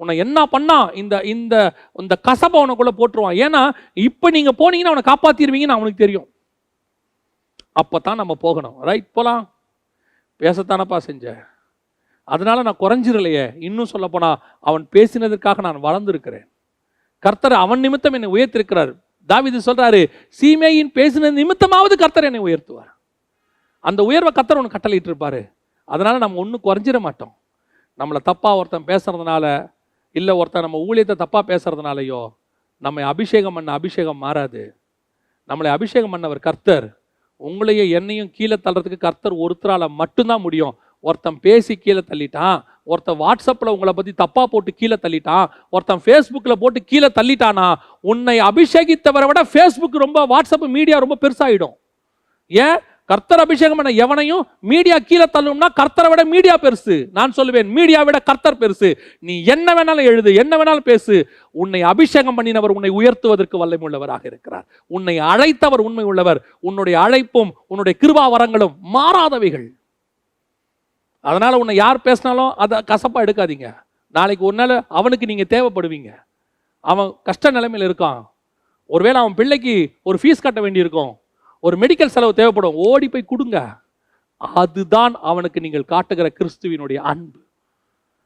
உன்னை என்ன பண்ணா, இந்த இந்த இந்த கசப்பை உனக்குள்ள போட்டுருவான். ஏன்னா இப்போ நீங்க போனீங்கன்னா அவனை காப்பாத்திடுவீங்கன்னு அவனுக்கு தெரியும். அப்பதான் நம்ம போகணும். ரைட், போலாம். பேசத்தானப்பா செஞ்ச, அதனால நான் குறைஞ்சிடலையே. இன்னும் சொல்ல போனா அவன் பேசினதற்காக நான் வளர்ந்துருக்கிறேன். கர்த்தர் அவன் நிமித்தம் என்னை உயர்த்திருக்கிறார். தாவீது சொல்றாரு, சீமேயின் பேசின நிமித்தமாவது கர்த்தர் என்னை உயர்த்துவார். அந்த உயர்வை கர்த்தர் ஒன்று கட்டளையிட்டு இருப்பாரு. அதனால நம்ம ஒன்றும் குறைஞ்சிட மாட்டோம். நம்மளை தப்பா ஒருத்தன் பேசுறதுனால, இல்லை ஒருத்தன் நம்ம ஊழியத்தை தப்பா பேசுறதுனாலையோ நம்மை அபிஷேகம் பண்ண அபிஷேகம் மாறாது. நம்மளை அபிஷேகம் பண்ணவர் கர்த்தர். உங்களையே என்னையும் கீழே தள்ளுறதுக்கு கர்த்தர் ஒருத்தரால மட்டும்தான் முடியும். ஒருத்தன் பேசி கீழே தள்ளிட்டான், ஒருத்தன் வாட்ஸ்அப்பில் உங்களை பற்றி தப்பா போட்டு கீழே தள்ளிட்டான், ஒருத்தன் ஃபேஸ்புக்கில் போட்டு கீழே தள்ளிட்டானா, உன்னை அபிஷேகித்தவரை விட ஃபேஸ்புக் ரொம்ப, வாட்ஸ்அப் மீடியா ரொம்ப பெருசாகிடும். ஏன்? கர்த்தர் அபிஷேகம் பண்ண எவனையும் மீடியா கீழே தள்ளும்னா கர்த்தரை விட மீடியா பெருசு. நான் சொல்லுவேன், மீடியா விட கர்த்தர் பெருசு. நீ என்ன வேணாலும் எழுது, என்ன வேணாலும் பேசு. உன்னை அபிஷேகம் பண்ணினவர் உன்னை உயர்த்துவதற்கு வல்லமை உள்ளவராக இருக்கிறார். உன்னை அழைத்தவர் உண்மை உள்ளவர். உன்னுடைய அழைப்பும் உன்னுடைய கிருபா வரங்களும் மாறாதவைகள். அதனால உன்னை யார் பேசினாலும் அதை கசப்பா எடுக்காதீங்க. நாளைக்கு ஒரு நாள் அவனுக்கு நீங்க தேவைப்படுவீங்க. அவன் கஷ்ட நிலைமையில் இருக்கான். ஒருவேளை அவன் பிள்ளைக்கு ஒரு ஃபீஸ் கட்ட வேண்டியிருக்கும், ஒரு மெடிக்கல் செலவு தேவைப்படும், ஓடி போய் கொடுங்க. அதுதான் அவனுக்கு நீங்கள் காட்டுகிற கிறிஸ்துவினுடைய அன்பு.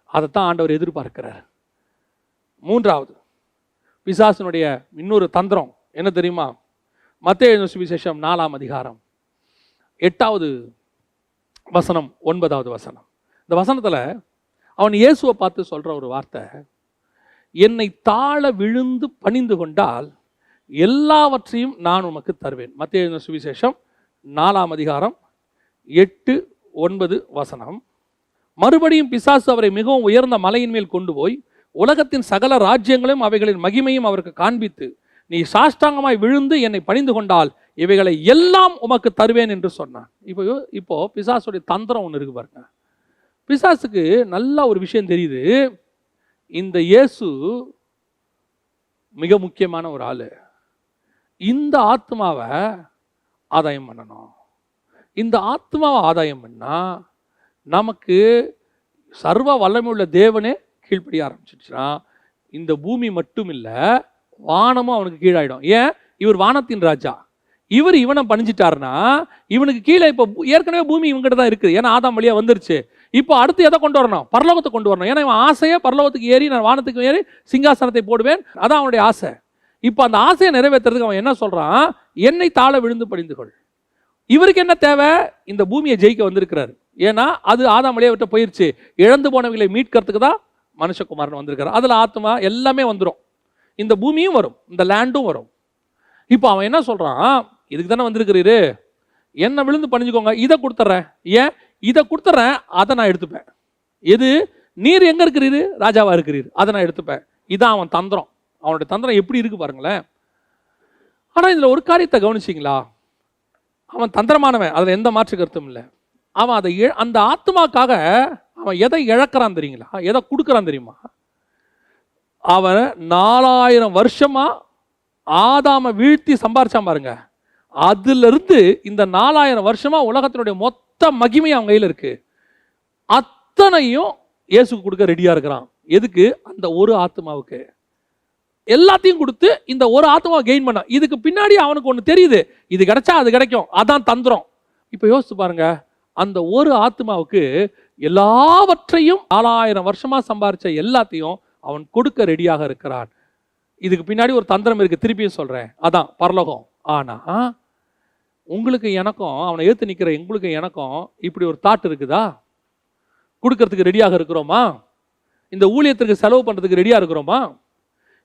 அதைத்தான் ஆண்டவர் எதிர்பார்க்கிறார். மூன்றாவது பிசாசினுடைய இன்னொரு தந்திரம் என்ன தெரியுமா? மத்தேயு எழுதின சுவிசேஷம் 4ஆம் அதிகாரம் 8வது வசனம் 9வது வசனம். இந்த வசனத்துல அவன் இயேசுவை பார்த்து சொல்ற ஒரு வார்த்தை, என்னை தாழ விழுந்து பணிந்து கொண்டால் எல்லாவற்றையும் நான் உமக்கு தருவேன். மத்தேயு எழுதின சுவிசேஷம் 4ஆம் அதிகாரம் 8-9 வசனம். மறுபடியும் பிசாசு அவரை மிகவும் உயர்ந்த மலையின் மேல் கொண்டு போய் உலகத்தின் சகல ராஜ்யங்களையும் அவைகளின் மகிமையும் அவருக்கு காண்பித்து, நீ சாஷ்டாங்கமாய் விழுந்து என்னை பணிந்து கொண்டால் இவைகளை எல்லாம் உமக்கு தருவேன் என்று சொன்னான். இப்போ பிசாசுடைய தந்திரம் ஒன்று இருக்கு பாருங்க. பிசாசுக்கு நல்ல ஒரு விஷயம் தெரியுது, இந்த இயேசு மிக முக்கியமான ஒரு ஆளு. இந்த ஆத்மாவை ஆதாயம் பண்ணணும். இந்த ஆத்மாவை ஆதாயம் பண்ணா நமக்கு சர்வ வல்லமை உள்ள தேவனே கீழ்ப்படிய ஆரம்பிச்சிடுச்சுன்னா இந்த பூமி மட்டும் இல்லை, வானமும் அவனுக்கு கீழாயிடும். ஏன்? இவர் வானத்தின் ராஜா. இவனை பணிஞ்சிட்டாருன்னா இவனுக்கு கீழே இப்போ ஏற்கனவே பூமி இவங்ககிட்ட தான் இருக்குது. ஏன்னா ஆதாம் வழியா வந்துருச்சு. இப்போ அடுத்து எதை கொண்டு வரணும்? பரலோகத்தை கொண்டு வரணும். ஏன்னா இவன் ஆசையை பரலோகத்துக்கு ஏறி நான் வானத்துக்கு ஏறி சிங்காசனத்தை போடுவேன், அதான் அவனுடைய ஆசை. இப்போ அந்த ஆசையை நிறைவேற்றுறதுக்கு அவன் என்ன சொல்றான்? என்னை தாழ விழுந்து பணிந்து கொள். இவருக்கு என்ன தேவை? இந்த பூமியை ஜெயிக்க வந்திருக்கிறாரு. ஏன்னா அது ஆதாம் வழியா விட்டு போயிருச்சு. இழந்து போனவங்களை மீட்கிறதுக்கு தான் மனுஷகுமாரன் வந்திருக்காரு. அதுல ஆத்மா எல்லாமே வந்துடும், இந்த பூமியும் வரும், இந்த லேண்டும் வரும். இப்போ அவன் என்ன சொல்றான்? இதுக்கு தானே வந்திருக்கிறீரு, என்ன விழுந்து பணிஞ்சுக்கோங்க, இதை கொடுத்துட்றேன். ஏன்? இதை கொடுத்துட்றேன், அதை நான் எடுத்துப்பேன். எது? நீர் எங்க இருக்கிறீரு? ராஜாவா இருக்கிறீர், அதை நான் எடுத்துப்பேன். இதான் அவன் தந்திரம். அவனுடைய தந்திரம் எப்படி இருக்கு பாருங்களேன். ஆனா இதுல ஒரு காரியத்தை கவனிச்சிங்களா? அவன் தந்திரமானவன், அதுல எந்த மாற்று கருத்தும் இல்லை. அவன் அதை அந்த ஆத்மாக்காக அவன் எதை இழக்கிறான் தெரியுங்களா? எதை கொடுக்கறான் தெரியுமா? அவன் 4000 வருஷமா ஆதாம வீழ்த்தி சம்பாரிச்சான் பாருங்க. அதுல இருந்து இந்த 4000 வருஷமா உலகத்தினுடைய மொத்த மகிமை அவன் கையில் இருக்கு. அத்தனையும் இயேசுக்கு கொடுக்க ரெடியா இருக்கிறான். எதுக்கு? அந்த ஒரு ஆத்மாவுக்கு. எல்லாத்தையும் கொடுத்து இந்த ஒரு ஆத்மாவை கெயின் பண்ண. இதுக்கு பின்னாடி அவனுக்கு ஒன்று தெரியுது, இது கிடைச்சா அது கிடைக்கும், அதான் தந்திரம். இப்போ யோசிச்சு பாருங்க, அந்த ஒரு ஆத்மாவுக்கு எல்லாவற்றையும் 4000 வருஷமா சம்பாரிச்ச எல்லாத்தையும் அவன் கொடுக்க ரெடியாக இருக்கிறான். இதுக்கு பின்னாடி ஒரு தந்திரம் இருக்கு, திருப்பியும் சொல்றேன், அதான் பரலோகம். ஆனா உங்களுக்கு எனக்கும், அவனை ஏத்து நிக்கிற எங்களுக்கு எனக்கும் இப்படி ஒரு தாட் இருக்குதா? கொடுக்கறதுக்கு ரெடியாக இருக்கிறோமா? இந்த ஊழியத்திற்கு செலவு பண்றதுக்கு ரெடியா இருக்கிறோமா?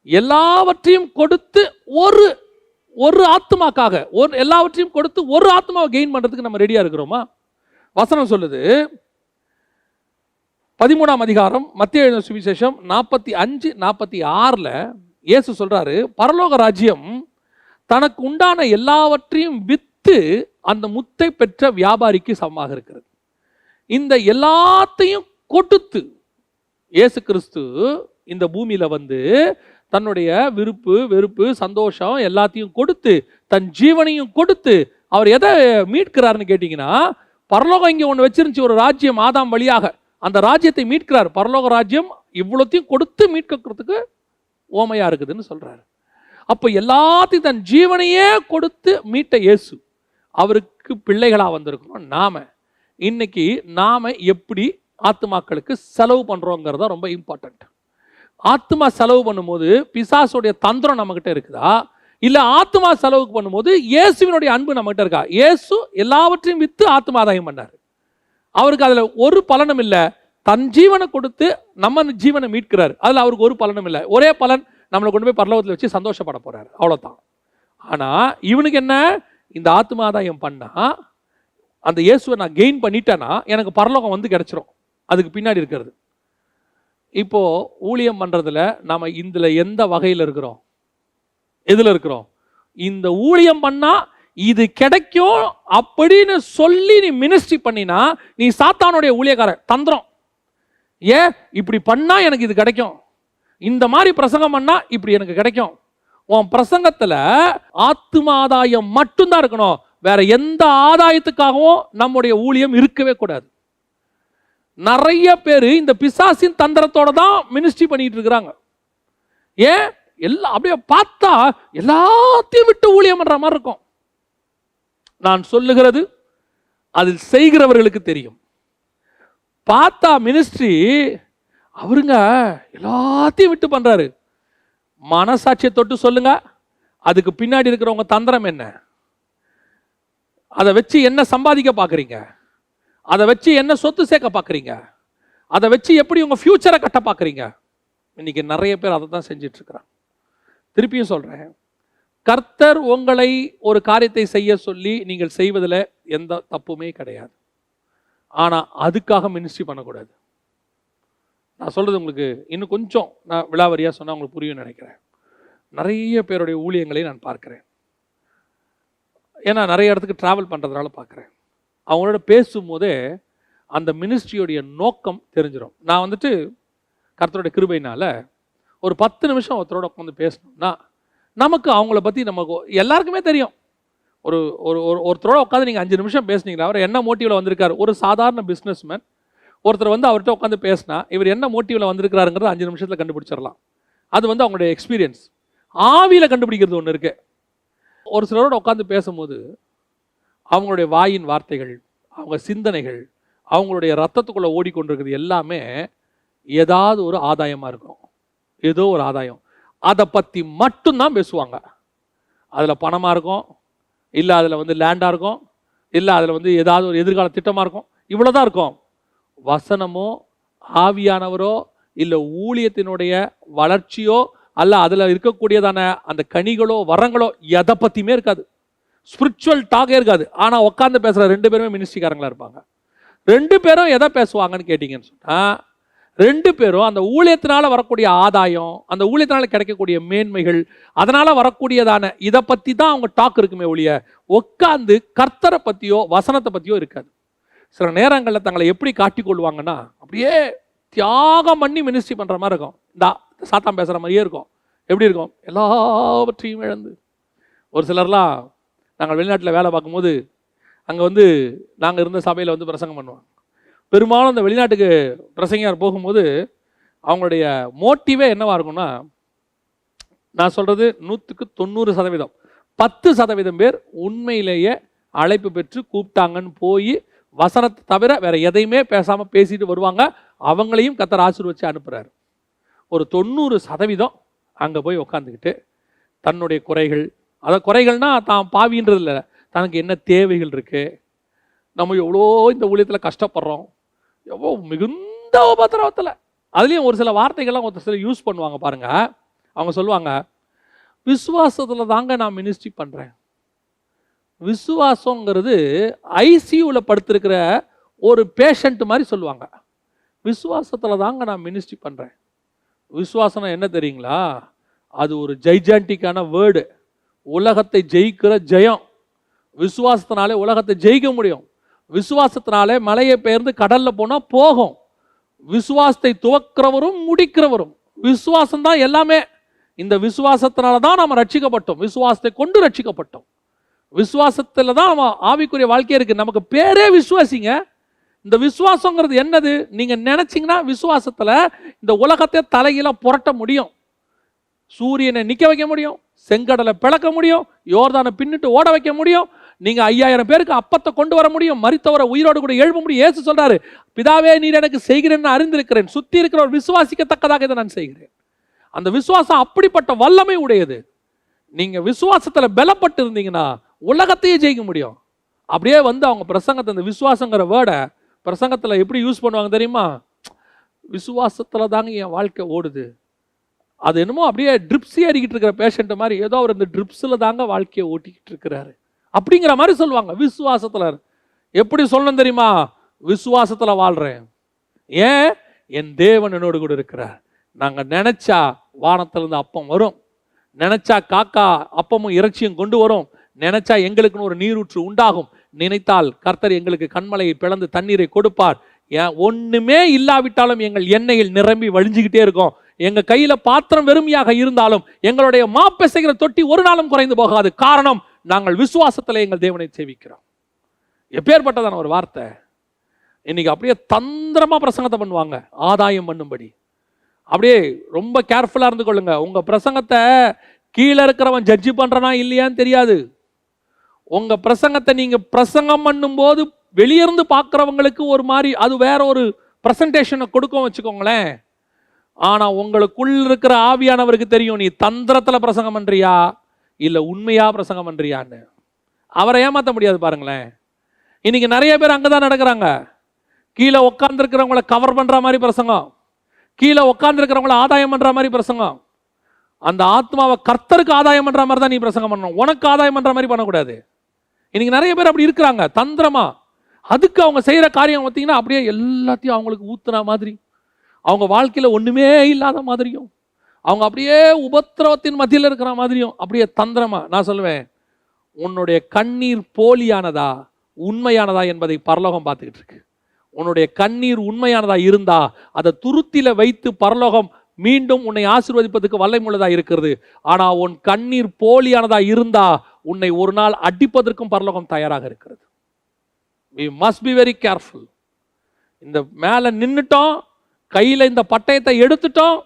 எல்லாவற்றையும் கொடுத்து ஒரு ஆத்மாக்காக எல்லாவற்றையும் கொடுத்து ஒரு ஆத்மாவை கெயின் பண்றதுக்கு நம்ம ரெடியா இருக்கிறோமா? வசனம் சொல்லுது 13ஆம் அதிகாரம் மத்தேயு எழுதின சுவிசேஷம் 45-46 இயேசு சொல்றாரு, பரலோக ராஜ்யம் தனக்கு உண்டான எல்லாவற்றையும் வித்து அந்த முத்தை பெற்ற வியாபாரிக்கு சமமாக இருக்கிறது. இந்த எல்லாத்தையும் கொடுத்து இயேசு கிறிஸ்து இந்த பூமியில வந்து தன்னுடைய விருப்பு வெறுப்பு சந்தோஷம் எல்லாத்தையும் கொடுத்து தன் ஜீவனையும் கொடுத்து அவர் எதை மீட்கிறாருன்னு கேட்டீங்கன்னா, பரலோகம் இங்க ஒன்று வச்சிருந்துச்சு, ஒரு ராஜ்யம் ஆதாம் வழியாக, அந்த ராஜ்யத்தை மீட்கிறார். பரலோக ராஜ்யம் இவ்வளோத்தையும் கொடுத்து மீட்கிறதுக்கு ஓமையா இருக்குதுன்னு சொல்றாரு. அப்போ எல்லாத்தையும் தன் ஜீவனையே கொடுத்து மீட்ட இயேசு அவருக்கு பிள்ளைகளா வந்திருக்கிறோம் நாம. இன்னைக்கு நாம எப்படி ஆத்மாக்களுக்கு செலவு பண்றோங்கிறதா ரொம்ப இம்பார்ட்டன்ட். ஆத்மா செலவு பண்ணும்போது பிசாசுடைய தந்திரம் நம்ம கிட்ட இருக்குதா, இல்ல ஆத்மா செலவுக்கு பண்ணும்போது இயேசுவினுடைய அன்பு நம்ம கிட்ட இருக்கா? இயேசு எல்லாவற்றையும் வித்து ஆத்மா ஆதாயம் பண்ணாரு. அவருக்கு அதுல ஒரு பலனும் இல்லை. தன் ஜீவனை கொடுத்து நம்ம ஜீவனை மீட்கிறார். அதுல அவருக்கு ஒரு பலனும் இல்லை. ஒரே பலன், நம்மளை கொண்டு போய் பரலோகத்தில் வச்சு சந்தோஷப்பட போறாரு, அவ்வளவுதான். ஆனா இவனுக்கு என்ன? இந்த ஆத்மா ஆதாயம் பண்ணா அந்த இயேசுவை நான் கெயின் பண்ணிட்டேன்னா எனக்கு பரலோகம் வந்து கிடைச்சிரும். அதுக்கு பின்னாடி இருக்கிறது. இப்போ ஊழியம் பண்றதுல நாம இதுல எந்த வகையில் இருக்கிறோம்? எதுல இருக்கிறோம்? இந்த ஊழியம் பண்ணா இது கிடைக்கும் அப்படின்னு சொல்லி நீ மினிஸ்ட்ரி பண்ணினா நீ சாத்தானுடைய ஊழியக்காரன். தந்திரம். ஏன் இப்படி பண்ணா எனக்கு இது கிடைக்கும், இந்த மாதிரி பிரசங்கம் பண்ணா இப்படி எனக்கு கிடைக்கும். உன் பிரசங்கத்துல ஆத்தும ஆதாயம் மட்டும்தான் இருக்கணும், வேற எந்த ஆதாயத்துக்காகவும் நம்முடைய ஊழியம் இருக்கவே கூடாது. நிறைய பேர் இந்த பிசாசின் தந்திரத்தோட தான் மினிஸ்ட்ரி பண்ணிட்டு இருக்கிறாங்க. ஏன் எல்லாம் அப்படியே பார்த்தா எல்லாத்தையும் விட்டு ஊழியம் பண்ற மாதிரி இருக்கும். நான் சொல்லுகிறது அதில் செய்கிறவர்களுக்கு தெரியும். பார்த்தா மினிஸ்ட்ரி அவருங்க எல்லாத்தையும் விட்டு பண்றாரு. மனசாட்சியை தொட்டு சொல்லுங்க, அதுக்கு பின்னாடி இருக்கிறவங்க தந்திரம் என்ன? அதை வச்சு என்ன சம்பாதிக்க பார்க்குறீங்க? அதை வச்சு என்ன சொத்து சேர்க்க பார்க்குறீங்க? அதை வச்சு எப்படி உங்கள் ஃபியூச்சரை கட்ட பார்க்குறீங்க? இன்னைக்கு நிறைய பேர் அதை தான் செஞ்சிட்டு இருக்கிறாங்க. திருப்பியும் சொல்கிறேன், கர்த்தர் உங்களை ஒரு காரியத்தை செய்ய சொல்லி நீங்கள் செய்வதில் எந்த தப்புமே கிடையாது. ஆனால் அதுக்காக மினிஸ்ட்ரி பண்ணக்கூடாது. நான் சொல்கிறது உங்களுக்கு இன்னும் கொஞ்சம் நான் விலாவரியாக சொன்னால் உங்களுக்கு புரியும் நினைக்கிறேன். நிறைய பேருடைய ஊழியங்களை நான் பார்க்குறேன். ஏன்னா நிறைய இடத்துக்கு ட்ராவல் பண்ணுறதுனால பார்க்குறேன். அவங்களோட பேசும்போதே அந்த மினிஸ்ட்ரியோடைய நோக்கம் தெரிஞ்சிடும். நான் வந்துட்டு கர்த்தருடைய கிருபையினால ஒரு 10 நிமிஷம் ஒருத்தரோட உட்காந்து பேசணும்னா நமக்கு அவங்கள பற்றி நமக்கு எல்லாருக்குமே தெரியும். ஒரு ஒருத்தரோட உட்காந்து நீங்கள் 5 நிமிஷம் பேசுனீங்களா, அவர் என்ன மோட்டிவில் வந்திருக்காரு? ஒரு சாதாரண பிஸ்னஸ்மேன் ஒருத்தர் வந்து அவர்கிட்ட உட்காந்து பேசினா இவர் என்ன மோட்டிவில் வந்திருக்கிறாருங்கிறது 5 நிமிஷத்தில் கண்டுபிடிச்சிடலாம். அது வந்து அவங்களுடைய எக்ஸ்பீரியன்ஸ். ஆவியில் கண்டுபிடிக்கிறது ஒன்று இருக்கு. ஒரு சிலரோட உட்காந்து பேசும்போது அவங்களுடைய வாயின் வார்த்தைகள், அவங்க சிந்தனைகள், அவங்களுடைய ரத்தத்துக்குள்ளே ஓடிக்கொண்டிருக்கிறது எல்லாமே ஏதாவது ஒரு ஆதாயமாக இருக்கும். ஏதோ ஒரு ஆதாயம், அதை பற்றி மட்டும்தான் பேசுவாங்க. அதில் பணமாக இருக்கும், இல்லை அதில் வந்து லேண்டாக இருக்கும், இல்லை அதில் வந்து ஏதாவது ஒரு எதிர்கால திட்டமாக இருக்கும். இவ்வளோதான் இருக்கும். வசனமோ ஆவியானவரோ இல்லை ஊழியத்தினுடைய வளர்ச்சியோ அல்ல அதில் இருக்கக்கூடியதான அந்த கனிகளோ வரங்களோ எதை பற்றியுமே இருக்காது. ஸ்பிரிச்சுவல் டாகே இருக்காது. ஆனால் உட்காந்து பேசுகிற 2 பேருமே மினிஸ்ட்ரிக்காரங்களாக இருப்பாங்க. 2 பேரும் எதை பேசுவாங்கன்னு கேட்டிங்கன்னு சொன்னால், 2 பேரும் அந்த ஊழியத்தினால வரக்கூடிய ஆதாயம், அந்த ஊழியத்தினால கிடைக்கக்கூடிய மேன்மைகள், அதனால் வரக்கூடியதான இதை பற்றி தான் அவங்க டாக் இருக்குமே ஒழிய உட்காந்து கர்த்தரை பற்றியோ வசனத்தை பற்றியோ இருக்காது. சில நேரங்களில் தங்களை எப்படி காட்டிக்கொள்வாங்கன்னா அப்படியே தியாகம் பண்ணி மினிஸ்ட்ரி பண்ணுற மாதிரி இருக்கும். இந்த சாத்தான் பேசுகிற மாதிரியே இருக்கும். எப்படி இருக்கும்? எல்லாவற்றையும் இழந்து. ஒரு சிலர்லாம் நாங்கள் வெளிநாட்டில் வேலை பார்க்கும்போது அங்கே வந்து நாங்கள் இருந்த சபையில் வந்து பிரசங்கம் பண்ணுவாங்க. பெரும்பாலும் அந்த வெளிநாட்டுக்கு பிரசங்கியார் போகும்போது அவங்களுடைய மோட்டிவே என்னவாக இருக்கும்னா, நான் சொல்கிறது 100க்கு 90%, 10% பேர் உண்மையிலேயே அழைப்பு பெற்று கூப்பிட்டாங்கன்னு போய் வசனத்தை தவிர வேற எதையுமே பேசாமல் பேசிட்டு வருவாங்க. அவங்களையும் கர்த்தர் ஆசீர்வதிச்சு அனுப்புகிறார். ஒரு 90% அங்கே போய் உட்காந்துக்கிட்டு தன்னுடைய குறைகள், அதை குறைகள்னா தான் பாவின்றது இல்லை, தனக்கு என்ன தேவைகள் இருக்குது, நம்ம எவ்வளோ இந்த ஊழியத்தில் கஷ்டப்படுறோம், எவ்வளோ மிகுந்த உபத்திரவத்தில். அதுலேயும் ஒரு சில வார்த்தைகள்லாம் ஒரு சில யூஸ் பண்ணுவாங்க பாருங்க. அவங்க சொல்லுவாங்க, விசுவாசத்தில் தாங்க நான் மினிஸ்ட்ரி பண்ணுறேன். விசுவாசங்கிறது ஐசியூவில் படுத்திருக்கிற ஒரு பேஷண்ட் மாதிரி சொல்லுவாங்க. விசுவாசத்தில் தாங்க நான் மினிஸ்ட்ரி பண்ணுறேன். விசுவாசம் என்ன தெரியுங்களா? அது ஒரு ஜைஜாண்டிக்கான வேர்டு. உலகத்தை ஜெயிக்கிற ஜெயம். விசுவாசத்தினாலே உலகத்தை ஜெயிக்க முடியும். விசுவாசத்தினாலே மலையை பெயர்ந்து கடலில் போனால் போகும். விசுவாசத்தை துவக்கிறவரும் முடிக்கிறவரும் விசுவாசம் தான் எல்லாமே. இந்த விசுவாசத்தினால தான் நம்ம ரட்சிக்கப்பட்டோம். விசுவாசத்தை கொண்டு ரட்சிக்கப்பட்டோம். விசுவாசத்தில் தான் நம்ம ஆவிக்குரிய வாழ்க்கையே இருக்குது. நமக்கு பேரே விசுவாசிங்க. இந்த விசுவாசங்கிறது என்னது? நீங்கள் நினச்சிங்கன்னா விசுவாசத்தில் இந்த உலகத்தை தலைகீழ புரட்ட முடியும். சூரியனை நிற்க வைக்க முடியும், செங்கடலை பிளக்க முடியும், யோர்தானை பின்னிட்டு ஓட வைக்க முடியும். நீங்கள் 5000 பேருக்கு அப்பத்தை கொண்டு வர முடியும், மரித்தவரை உயிரோடு கூட எழுப்ப முடியும். இயேசு சொல்றாரு, பிதாவே நீர் எனக்கு செய்கிறேன்னு அறிந்திருக்கிறேன், சுற்றி இருக்கிறவர் விசுவாசிக்கத்தக்கதாக இதை நான் செய்கிறேன். அந்த விசுவாசம் அப்படிப்பட்ட வல்லமை உடையது. நீங்க விசுவாசத்தில் பலப்பட்டு இருந்தீங்கன்னா உலகத்தையே ஜெயிக்க முடியும். அப்படியே வந்து அவங்க பிரசங்கத்தை, அந்த விசுவாசங்கிற வேர்டை பிரசங்கத்தில் எப்படி யூஸ் பண்ணுவாங்க தெரியுமா? விசுவாசத்தில் தாங்க என் வாழ்க்கை ஓடுது. அது என்னமோ அப்படியே ட்ரிப்ஸ் ஏறிக்கிட்டு இருக்கிற பேஷண்ட் மாதிரி, ஏதோ அவர் இந்த ட்ரிப்ஸில் தாங்க வாழ்க்கையை ஓட்டிக்கிட்டு இருக்கிறாரு அப்படிங்கிற மாதிரி சொல்லுவாங்க. விசுவாசத்தில் எப்படி சொல்லணும் தெரியுமா? விசுவாசத்தில் வாழ்கிறேன். ஏன்? என் தேவன் என்னோடு கூட இருக்கிறார். நாங்கள் நினைச்சா வானத்திலிருந்து அப்பம் வரும், நினைச்சா காக்கா அப்பமும் இறைச்சியும் கொண்டு வரும், நினைச்சா எங்களுக்குன்னு ஒரு நீரூற்று உண்டாகும், நினைத்தால் கர்த்தர் எங்களுக்கு கண்மலையை பிளந்து தண்ணீரை கொடுப்பார். ஒண்ணுமே இல்லாவிட்டாலும் எங்கள் எண்ணெயில் நிரம்பி வழிஞ்சுக்கிட்டே இருக்கும். எங்க கையில பாத்திரம் வெறுமையாக இருந்தாலும் எங்களுடைய மாப்பெசைகிற தொட்டி ஒரு நாளும் குறைந்து போகாது. காரணம், நாங்கள் விசுவாசத்துல எங்கள் தேவனை சேவிக்கிறோம். எப்பேற்பட்டதான ஒரு வார்த்தை! இன்னைக்கு அப்படியே தந்திரமா பிரசங்கத்தை பண்ணுவாங்க, ஆதாயம் பண்ணும்படி. அப்படியே ரொம்ப கேர்ஃபுல்லா இருந்து கொள்ளுங்க. உங்க பிரசங்கத்தை கீழே இருக்கிறவன் ஜட்ஜி பண்றனா இல்லையான்னு தெரியாது. உங்க பிரசங்கத்தை நீங்க பிரசங்கம் பண்ணும் போது வெளியிருந்து பார்க்கிறவங்களுக்கு ஒரு மாதிரி அது வேற ஒரு பிரசன்டேஷனை கொடுக்கும் வச்சுக்கோங்களேன். ஆனா உங்களுக்குள் இருக்கிற ஆவியானவருக்கு தெரியும், நீ தந்திரத்துல பிரசங்கம் பண்றியா இல்ல உண்மையா பிரசங்கம் பண்றியான்னு. அவரை ஏமாற்ற முடியாது. பாருங்களேன், இன்னைக்கு நிறைய பேர் அங்கதான் நடக்கிறாங்க. கீழே உட்கார்ந்து இருக்கிறவங்களை கவர் பண்ற மாதிரி பிரசங்கம், கீழே உட்கார்ந்து இருக்கிறவங்களை ஆதாயம் பண்ற மாதிரி பிரசங்கம். அந்த ஆத்மாவை கர்த்தருக்கு ஆதாயம் பண்ற மாதிரி தான் நீ பிரசங்கம் பண்ணணும், உனக்கு ஆதாயம் பண்ற மாதிரி பண்ணக்கூடாது. இன்னைக்கு நிறைய பேர் அப்படி இருக்கிறாங்க தந்திரமா. அதுக்கு அவங்க செய்யற காரியம் பார்த்தீங்கன்னா அப்படியே எல்லாத்தையும் அவங்களுக்கு ஊத்துன மாதிரி, அவங்க வாழ்க்கையில ஒண்ணுமே இல்லாத மாதிரியும், அவங்க அப்படியே உபத்திரவத்தின் மத்தியில் இருக்கிற மாதிரியும், அப்படியே தந்திரமா. நான் சொல்லுவேன், உன்னுடைய கண்ணீர் போலியானதா உண்மையானதா என்பதை பரலோகம் பார்த்துக்கிட்டு இருக்கு. உன்னுடைய கண்ணீர் உண்மையானதா இருந்தா அதை துருத்தில வைத்து பரலோகம் மீண்டும் உன்னை ஆசீர்வதிப்பதற்கு வல்லமையுள்ளதா இருக்கிறது. ஆனா உன் கண்ணீர் போலியானதா இருந்தா உன்னை ஒரு நாள் அடிப்பதற்கும் பரலோகம் தயாராக இருக்கிறது. We must be very careful. இந்த மேல நின்னுட்டோம், கையில இந்த பட்டயத்தை எடுத்துட்டோம்,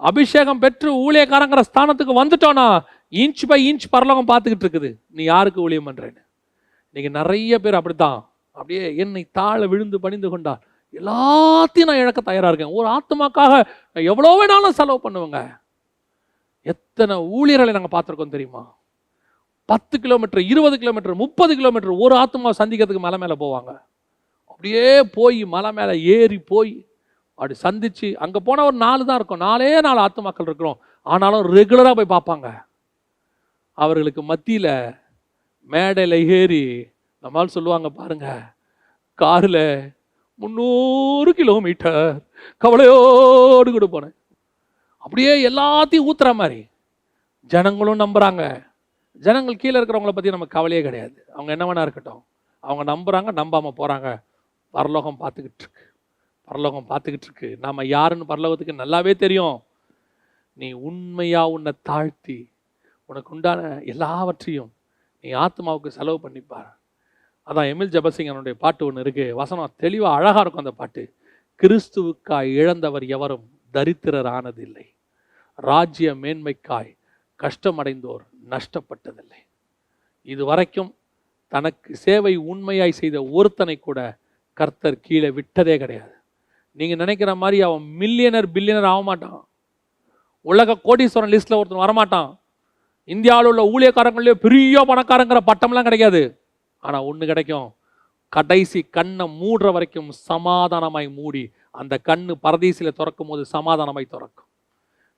அபிஷேகம் பெற்று ஊழியக்காரங்கிற ஸ்தானத்துக்கு வந்துட்டோம்னா இன்ச் பை இன்ச் பரலோகம் பார்த்துக்கிட்டு இருக்குது நீ யாருக்கு ஊழியம் பண்றேன்னு. இன்னைக்கு நிறைய பேர் அப்படித்தான், அப்படியே என்னை தாழ விழுந்து பணிந்து கொண்டார், எல்லாத்தையும் நான் இழக்க தயாரா இருக்கேன், ஒரு ஆத்மாக்காக நான் எவ்வளோ வேணாலும் செலவு பண்ணுவேங்க. எத்தனை ஊழியர்களை நாங்கள் பார்த்துருக்கோம் தெரியுமா? 10 கிலோமீட்டர், 20 கிலோமீட்டர், 30 கிலோமீட்டர் ஒரு ஆத்மா சந்திக்கிறதுக்கு மலை மேலே போவாங்க. அப்படியே போய் மலை மேலே ஏறி போய் அப்படி சந்திச்சு அங்கே போனால் ஒரு 4 தான் இருக்கும், 4 ஆத்மாக்கள் இருக்கிறோம். ஆனாலும் ரெகுலராக போய் பார்ப்பாங்க. அவர்களுக்கு மத்தியில் மேடையில் ஏறி நம்மால் சொல்லுவாங்க, பாருங்க காரில் 300 கிலோமீட்டர் கவலையோடு கூட போனேன். அப்படியே எல்லாத்தையும் ஊத்துற மாதிரி ஜனங்களும் நம்புறாங்க. ஜனங்கள் கீழே இருக்கிறவங்கள பற்றி நமக்கு கவலையே கிடையாது, அவங்க என்ன வேணா இருக்கட்டும், அவங்க நம்புறாங்க, நம்பாமல் போகிறாங்க. பரலோகம் பார்த்துக்கிட்டு இருக்கு, பரலோகம் பார்த்துக்கிட்டு இருக்கு. நாம் யாருன்னு பரலோகத்துக்கு நல்லாவே தெரியும். நீ உண்மையாக உன்னை தாழ்த்தி உனக்கு உண்டான எல்லாவற்றையும் நீ ஆத்மாவுக்கு செலவு பண்ணிப்பார். அதான் எமில் ஜெபசிங்கனுடைய பாட்டு ஒன்று இருக்கு, வசனம் தெளிவாக அழகாக இருக்கும் அந்த பாட்டு. கிறிஸ்துவுக்காய் இழந்தவர் எவரும் தரித்திரர் ஆனதில்லை, ராஜ்ய மேன்மைக்காய் கஷ்டமடைந்தோர் நஷ்டப்பட்டதில்லை. இது வரைக்கும் தனக்கு சேவை உண்மையாய் செய்த ஒருத்தனை கூட கர்த்தர் கீழே விட்டதே கிடையாது. நீங்கள் நினைக்கிற மாதிரி அவன் மில்லியனர் பில்லியனர் ஆக மாட்டான், உலக கோடீஸ்வரன் லிஸ்ட்டில் ஒருத்தன் வரமாட்டான், இந்தியாவில் உள்ள ஊழியக்காரங்களே பெரிய பணக்காரங்கிற பட்டம்லாம் கிடைக்காது. ஆனால் ஒன்று கிடைக்கும், கடைசி கண்ணை மூடுற வரைக்கும் சமாதானமாய் மூடி அந்த கண்ணு பரதீசில் திறக்கும் போது சமாதானமாய் திறக்கும்.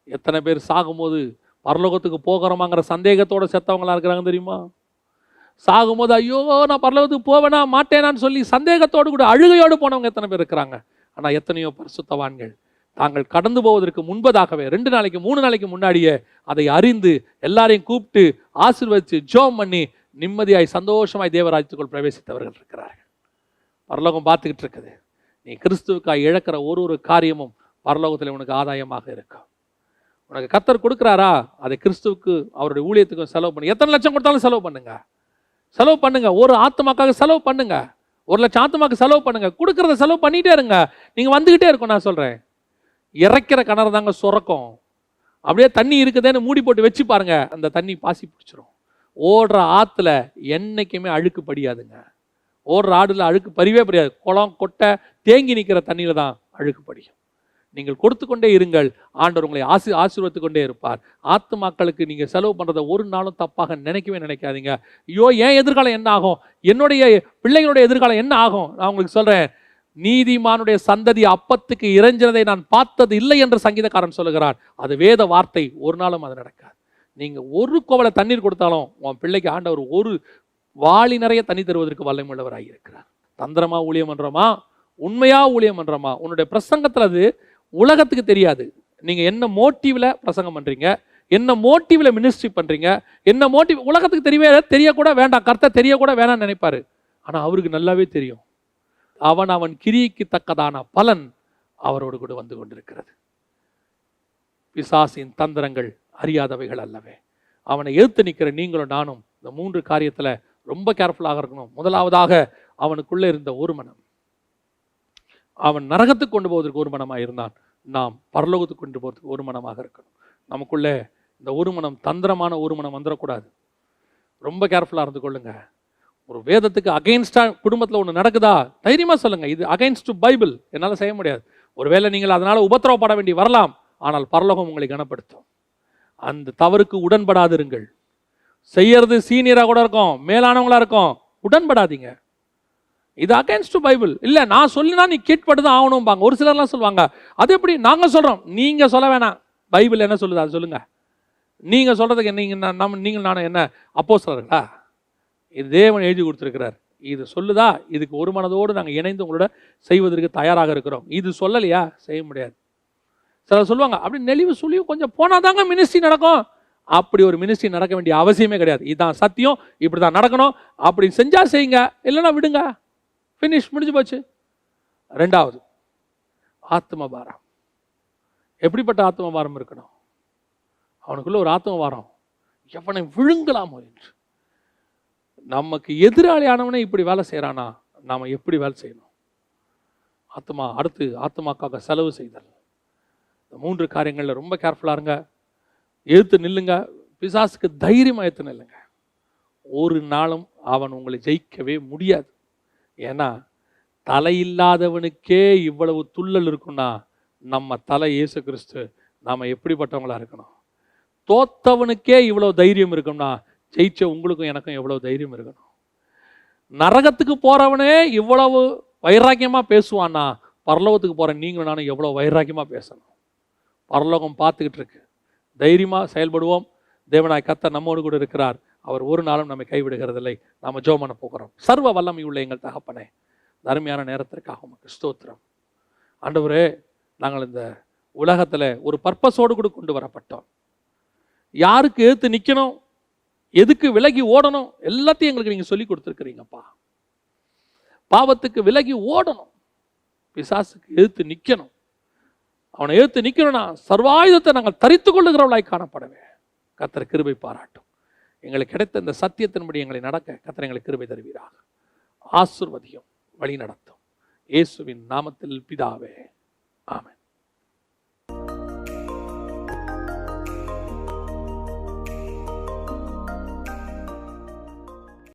எத்தனை பேர் சாகும்போது பரலோகத்துக்கு போகிறோமாங்கிற சந்தேகத்தோடு செத்தவங்களா இருக்கிறாங்க தெரியுமா? சாகும்போது ஐயோ நான் பரலோகத்துக்கு போவேனா மாட்டேனான்னு சொல்லி சந்தேகத்தோடு கூட அழுகையோடு போனவங்க எத்தனை பேர் இருக்கிறாங்க. ஆனால் எத்தனையோ பரிசுத்தவான்கள் தாங்கள் கடந்து போவதற்கு முன்பதாகவே 2 நாளைக்கு 3 நாளைக்கு முன்னாடியே அதை அறிந்து எல்லாரையும் கூப்பிட்டு ஆசீர்வதித்து ஜெபம் பண்ணி நிம்மதியாய் சந்தோஷமாய் தேவராஜ்யத்துக்குள் பிரவேசித்தவர்கள் இருக்கிறார்கள். பரலோகம் பார்த்துக்கிட்டு இருக்குது. நீ கிறிஸ்துவுக்காய் இழக்கிற ஒரு காரியமும் பரலோகத்தில் உனக்கு ஆதாயமாக இருக்கும். உனக்கு கர்த்தர் கொடுக்குறாரா, அதை கிறிஸ்துவுக்கு அவருடைய ஊழியத்துக்கும் செலவு பண்ணு. எத்தனை லட்சம் கொடுத்தாலும் செலவு பண்ணுங்க, செலவு பண்ணுங்க. ஒரு ஆத்மாக்காக செலவு பண்ணுங்க, 1 லட்சம் ஆத்மாக்கு செலவு பண்ணுங்க. கொடுக்கறத செலவு பண்ணிட்டே இருங்க, நீங்க வந்துகிட்டே இருக்கும். நான் சொல்றேன், இறைக்கிற கிணறு தாங்க சுரக்கும். அப்படியே தண்ணி இருக்குதுன்னு மூடி போட்டு வச்சு பாருங்க, அந்த தண்ணி பாசி பிடிச்சிரும். ஓடுற ஆற்றுல என்னைக்குமே அழுக்கு படியாதுங்க. ஓடுற ஆடுல அழுக்கு பறிவே படியாது. குளம் கொட்டை தேங்கி நிற்கிற தண்ணியில் தான் அழுக்கு படியும். நீங்கள் கொடுத்து கொண்டே இருங்கள், ஆண்டவர் உங்களை ஆசீர்வதித்து கொண்டே இருப்பார். ஆத்துமாக்களுக்கு நீங்கள் செலவு பண்ணுறதை ஒரு நாளும் தப்பாக நினைக்கவே நினைக்காதீங்க. ஐயோ என் எதிர்காலம் என்ன ஆகும், என்னுடைய பிள்ளைகளுடைய எதிர்காலம் என்ன ஆகும். நான் உங்களுக்கு சொல்கிறேன், நீதிமானுடைய சந்ததி அப்பத்துக்கு இறைஞ்சினதை நான் பார்த்தது இல்லை என்று சங்கீதக்காரன் சொல்லுகிறார். அது வேத வார்த்தை, ஒரு நாளும் அது நடக்காது. நீங்கள் ஒரு கோவலை தண்ணீர் கொடுத்தாலும் உன் பிள்ளைக்கு ஆண்டவர் ஒரு வாளி நிறைய தண்ணி தருவதற்கு வல்லமையுள்ளவராக இருக்கிறார். தந்திரமா ஊழியம் பண்றோமா, உண்மையா ஊழியம் பண்றோமா, உன்னுடைய பிரசங்கத்தில் அது உலகத்துக்கு தெரியாது. நீங்க என்ன மோட்டிவ்ல பிரசங்கம் பண்றீங்க, என்ன மோட்டிவ்ல மினிஸ்ட்ரி பண்றீங்க, என்ன மோட்டிவ் உலகத்துக்கு தெரியக்கூட வேண்டாம், கர்த்தர் தெரியக்கூட வேணாம்னு நினைப்பாரு. ஆனா அவருக்கு நல்லாவே தெரியும். அவன் கிரியைக்கு தக்கதான பலன் அவரோடு கூட வந்து கொண்டிருக்கிறது. பிசாசின் தந்திரங்கள் அறியாதவைகள் அல்லவே. அவனை எதிர்த்து நிற்கிற நீங்களும் நானும் இந்த 3 காரியத்துல ரொம்ப கேர்ஃபுல்லாக இருக்கணும். முதலாவதாக, அவனுக்குள்ள இருந்த ஒரு மனம். அவன் நரகத்துக்கு கொண்டு போவதற்கு ஒரு மனமாக இருந்தான். நாம் பரலோகத்துக்கு கொண்டு போவதற்கு ஒரு மனமாக இருக்கணும். நமக்குள்ளே இந்த ஒரு மனம் தந்திரமான ஒரு மனம் வந்துடக்கூடாது. ரொம்ப கேர்ஃபுல்லாக இருந்து கொள்ளுங்க. ஒரு வேதத்துக்கு அகைன்ஸ்டா குடும்பத்தில் ஒன்று நடக்குதா, தைரியமா சொல்லுங்க, இது அகைன்ஸ்ட் டு பைபிள், என்னால் செய்ய முடியாது. ஒருவேளை நீங்கள் அதனால உபத்திரவப்பட வேண்டி வரலாம், ஆனால் பரலோகம் உங்களை கனப்படுத்தும். அந்த தவறுக்கு உடன்படாதிருங்கள். செய்யறது சீனியராக கூட இருக்கும், மேலானவங்களா இருக்கும், உடன்படாதீங்க. இது அகைன்ஸ்ட் டு பைபிள். இல்லை நான் சொல்லினா நீ கீழ்பட்டுதான் ஆகணும்பாங்க. ஒரு சிலர்லாம் சொல்லுவாங்க, அது எப்படி நாங்கள் சொல்கிறோம், நீங்கள் சொல்ல வேணாம், பைபிள் என்ன சொல்லுது அது சொல்லுங்க. நீங்கள் சொல்கிறதுக்கு நீங்கள் நானும் என்ன அப்போஸ்தலர்களா? இது தேவன் எழுதி கொடுத்துருக்கிறார். இது சொல்லுதா, இதுக்கு ஒரு மனதோடு நாங்கள் இணைந்து உங்களோட செய்வதற்கு தயாராக இருக்கிறோம். இது சொல்லலையா, செய்ய முடியாது. சிலர் சொல்லுவாங்க, அப்படி நெளிவு சுழிவு கொஞ்சம் போனாதாங்க மினிஸ்ட்ரி நடக்கும். அப்படி ஒரு மினிஸ்ட்ரி நடக்க வேண்டிய அவசியமே கிடையாது. இதுதான் சத்தியம், இப்படி தான் நடக்கணும், அப்படி செஞ்சா செய்யுங்க, இல்லைன்னா விடுங்க, ஃபினிஷ், முடிஞ்சு போச்சு. 2வது, ஆத்ம பாரம். எப்படிப்பட்ட ஆத்ம பாரம் இருக்கணும்? அவனுக்குள்ள ஒரு ஆத்ம பாரம், எவனை விழுங்கலாமோ என்று. நமக்கு எதிராளியானவனே இப்படி வேலை செய்யறானா, நாம எப்படி வேலை செய்யணும்? ஆத்மா. அடுத்து, ஆத்மாக்காக செலவு செய்தல். இந்த 3 காரியங்கள்ல ரொம்ப கேர்ஃபுல்லா இருங்க. எழுத்து நில்லுங்க. பிசாசுக்கு தைரியமா எழுத்து நில்லுங்க. ஒரு நாளும் அவன் உங்களை ஜெயிக்கவே முடியாது. ஏன்னா தலையில்லாதவனுக்கே இவ்வளவு துள்ளல் இருக்குன்னா, நம்ம தலை இயேசு கிறிஸ்து, நாம எப்படிப்பட்டவங்களா இருக்கணும்? தோத்தவனுக்கே இவ்வளவு தைரியம் இருக்கும்னா, ஜெயிச்ச உங்களுக்கும் எனக்கும் எவ்வளவு தைரியம் இருக்கணும்? நரகத்துக்கு போறவனே இவ்வளவு வைராக்கியமா பேசுவான்னா, பரலோகத்துக்கு போற நீங்களும் நானும் எவ்வளவு வைராக்கியமா பேசணும்? பரலோகம் பார்த்துக்கிட்டு இருக்கு. தைரியமா செயல்படுவோம். தேவனாய் கர்த்தர் நம்மோடு கூட இருக்கிறார். அவர் ஒரு நாளும் நம்மை கைவிடுகிறதில்லை. நாம ஜெபம் பண்ண போகிறோம். சர்வ வல்லமை உள்ள எங்கள் தகப்பனே, அருமையான நேரத்திற்காக உமக்கு ஸ்தோத்திரம். ஆண்டவரே, நாங்கள் இந்த உலகத்துல ஒரு பர்பஸோடு கூட கொண்டு வரப்பட்டோம். யாருக்கு எதிர்த்து நிக்கணும், எதுக்கு விலகி ஓடணும், எல்லாத்தையும் எங்களுக்கு நீங்க சொல்லி கொடுத்துருக்கிறீங்கப்பா. பாவத்துக்கு விலகி ஓடணும், பிசாசுக்கு எதிர்த்து நிக்கணும். அவனை எதிர்த்து நிக்கணும்னா சர்வாயுதத்தை நாங்கள் தரித்து கொள்ளுகிறவளாய் காணப்படவே கர்த்தர் கிருபை பாராட்டும். எங்களுக்கு கிடைத்த இந்த சத்தியத்தின்படி எங்களை நடக்க கர்த்தர் எங்களுக்கு கிருபை தருவீராக. ஆசீர்வதியும், வழி நடத்தும். இயேசுவின் நாமத்தில் பிதாவே, ஆமென்.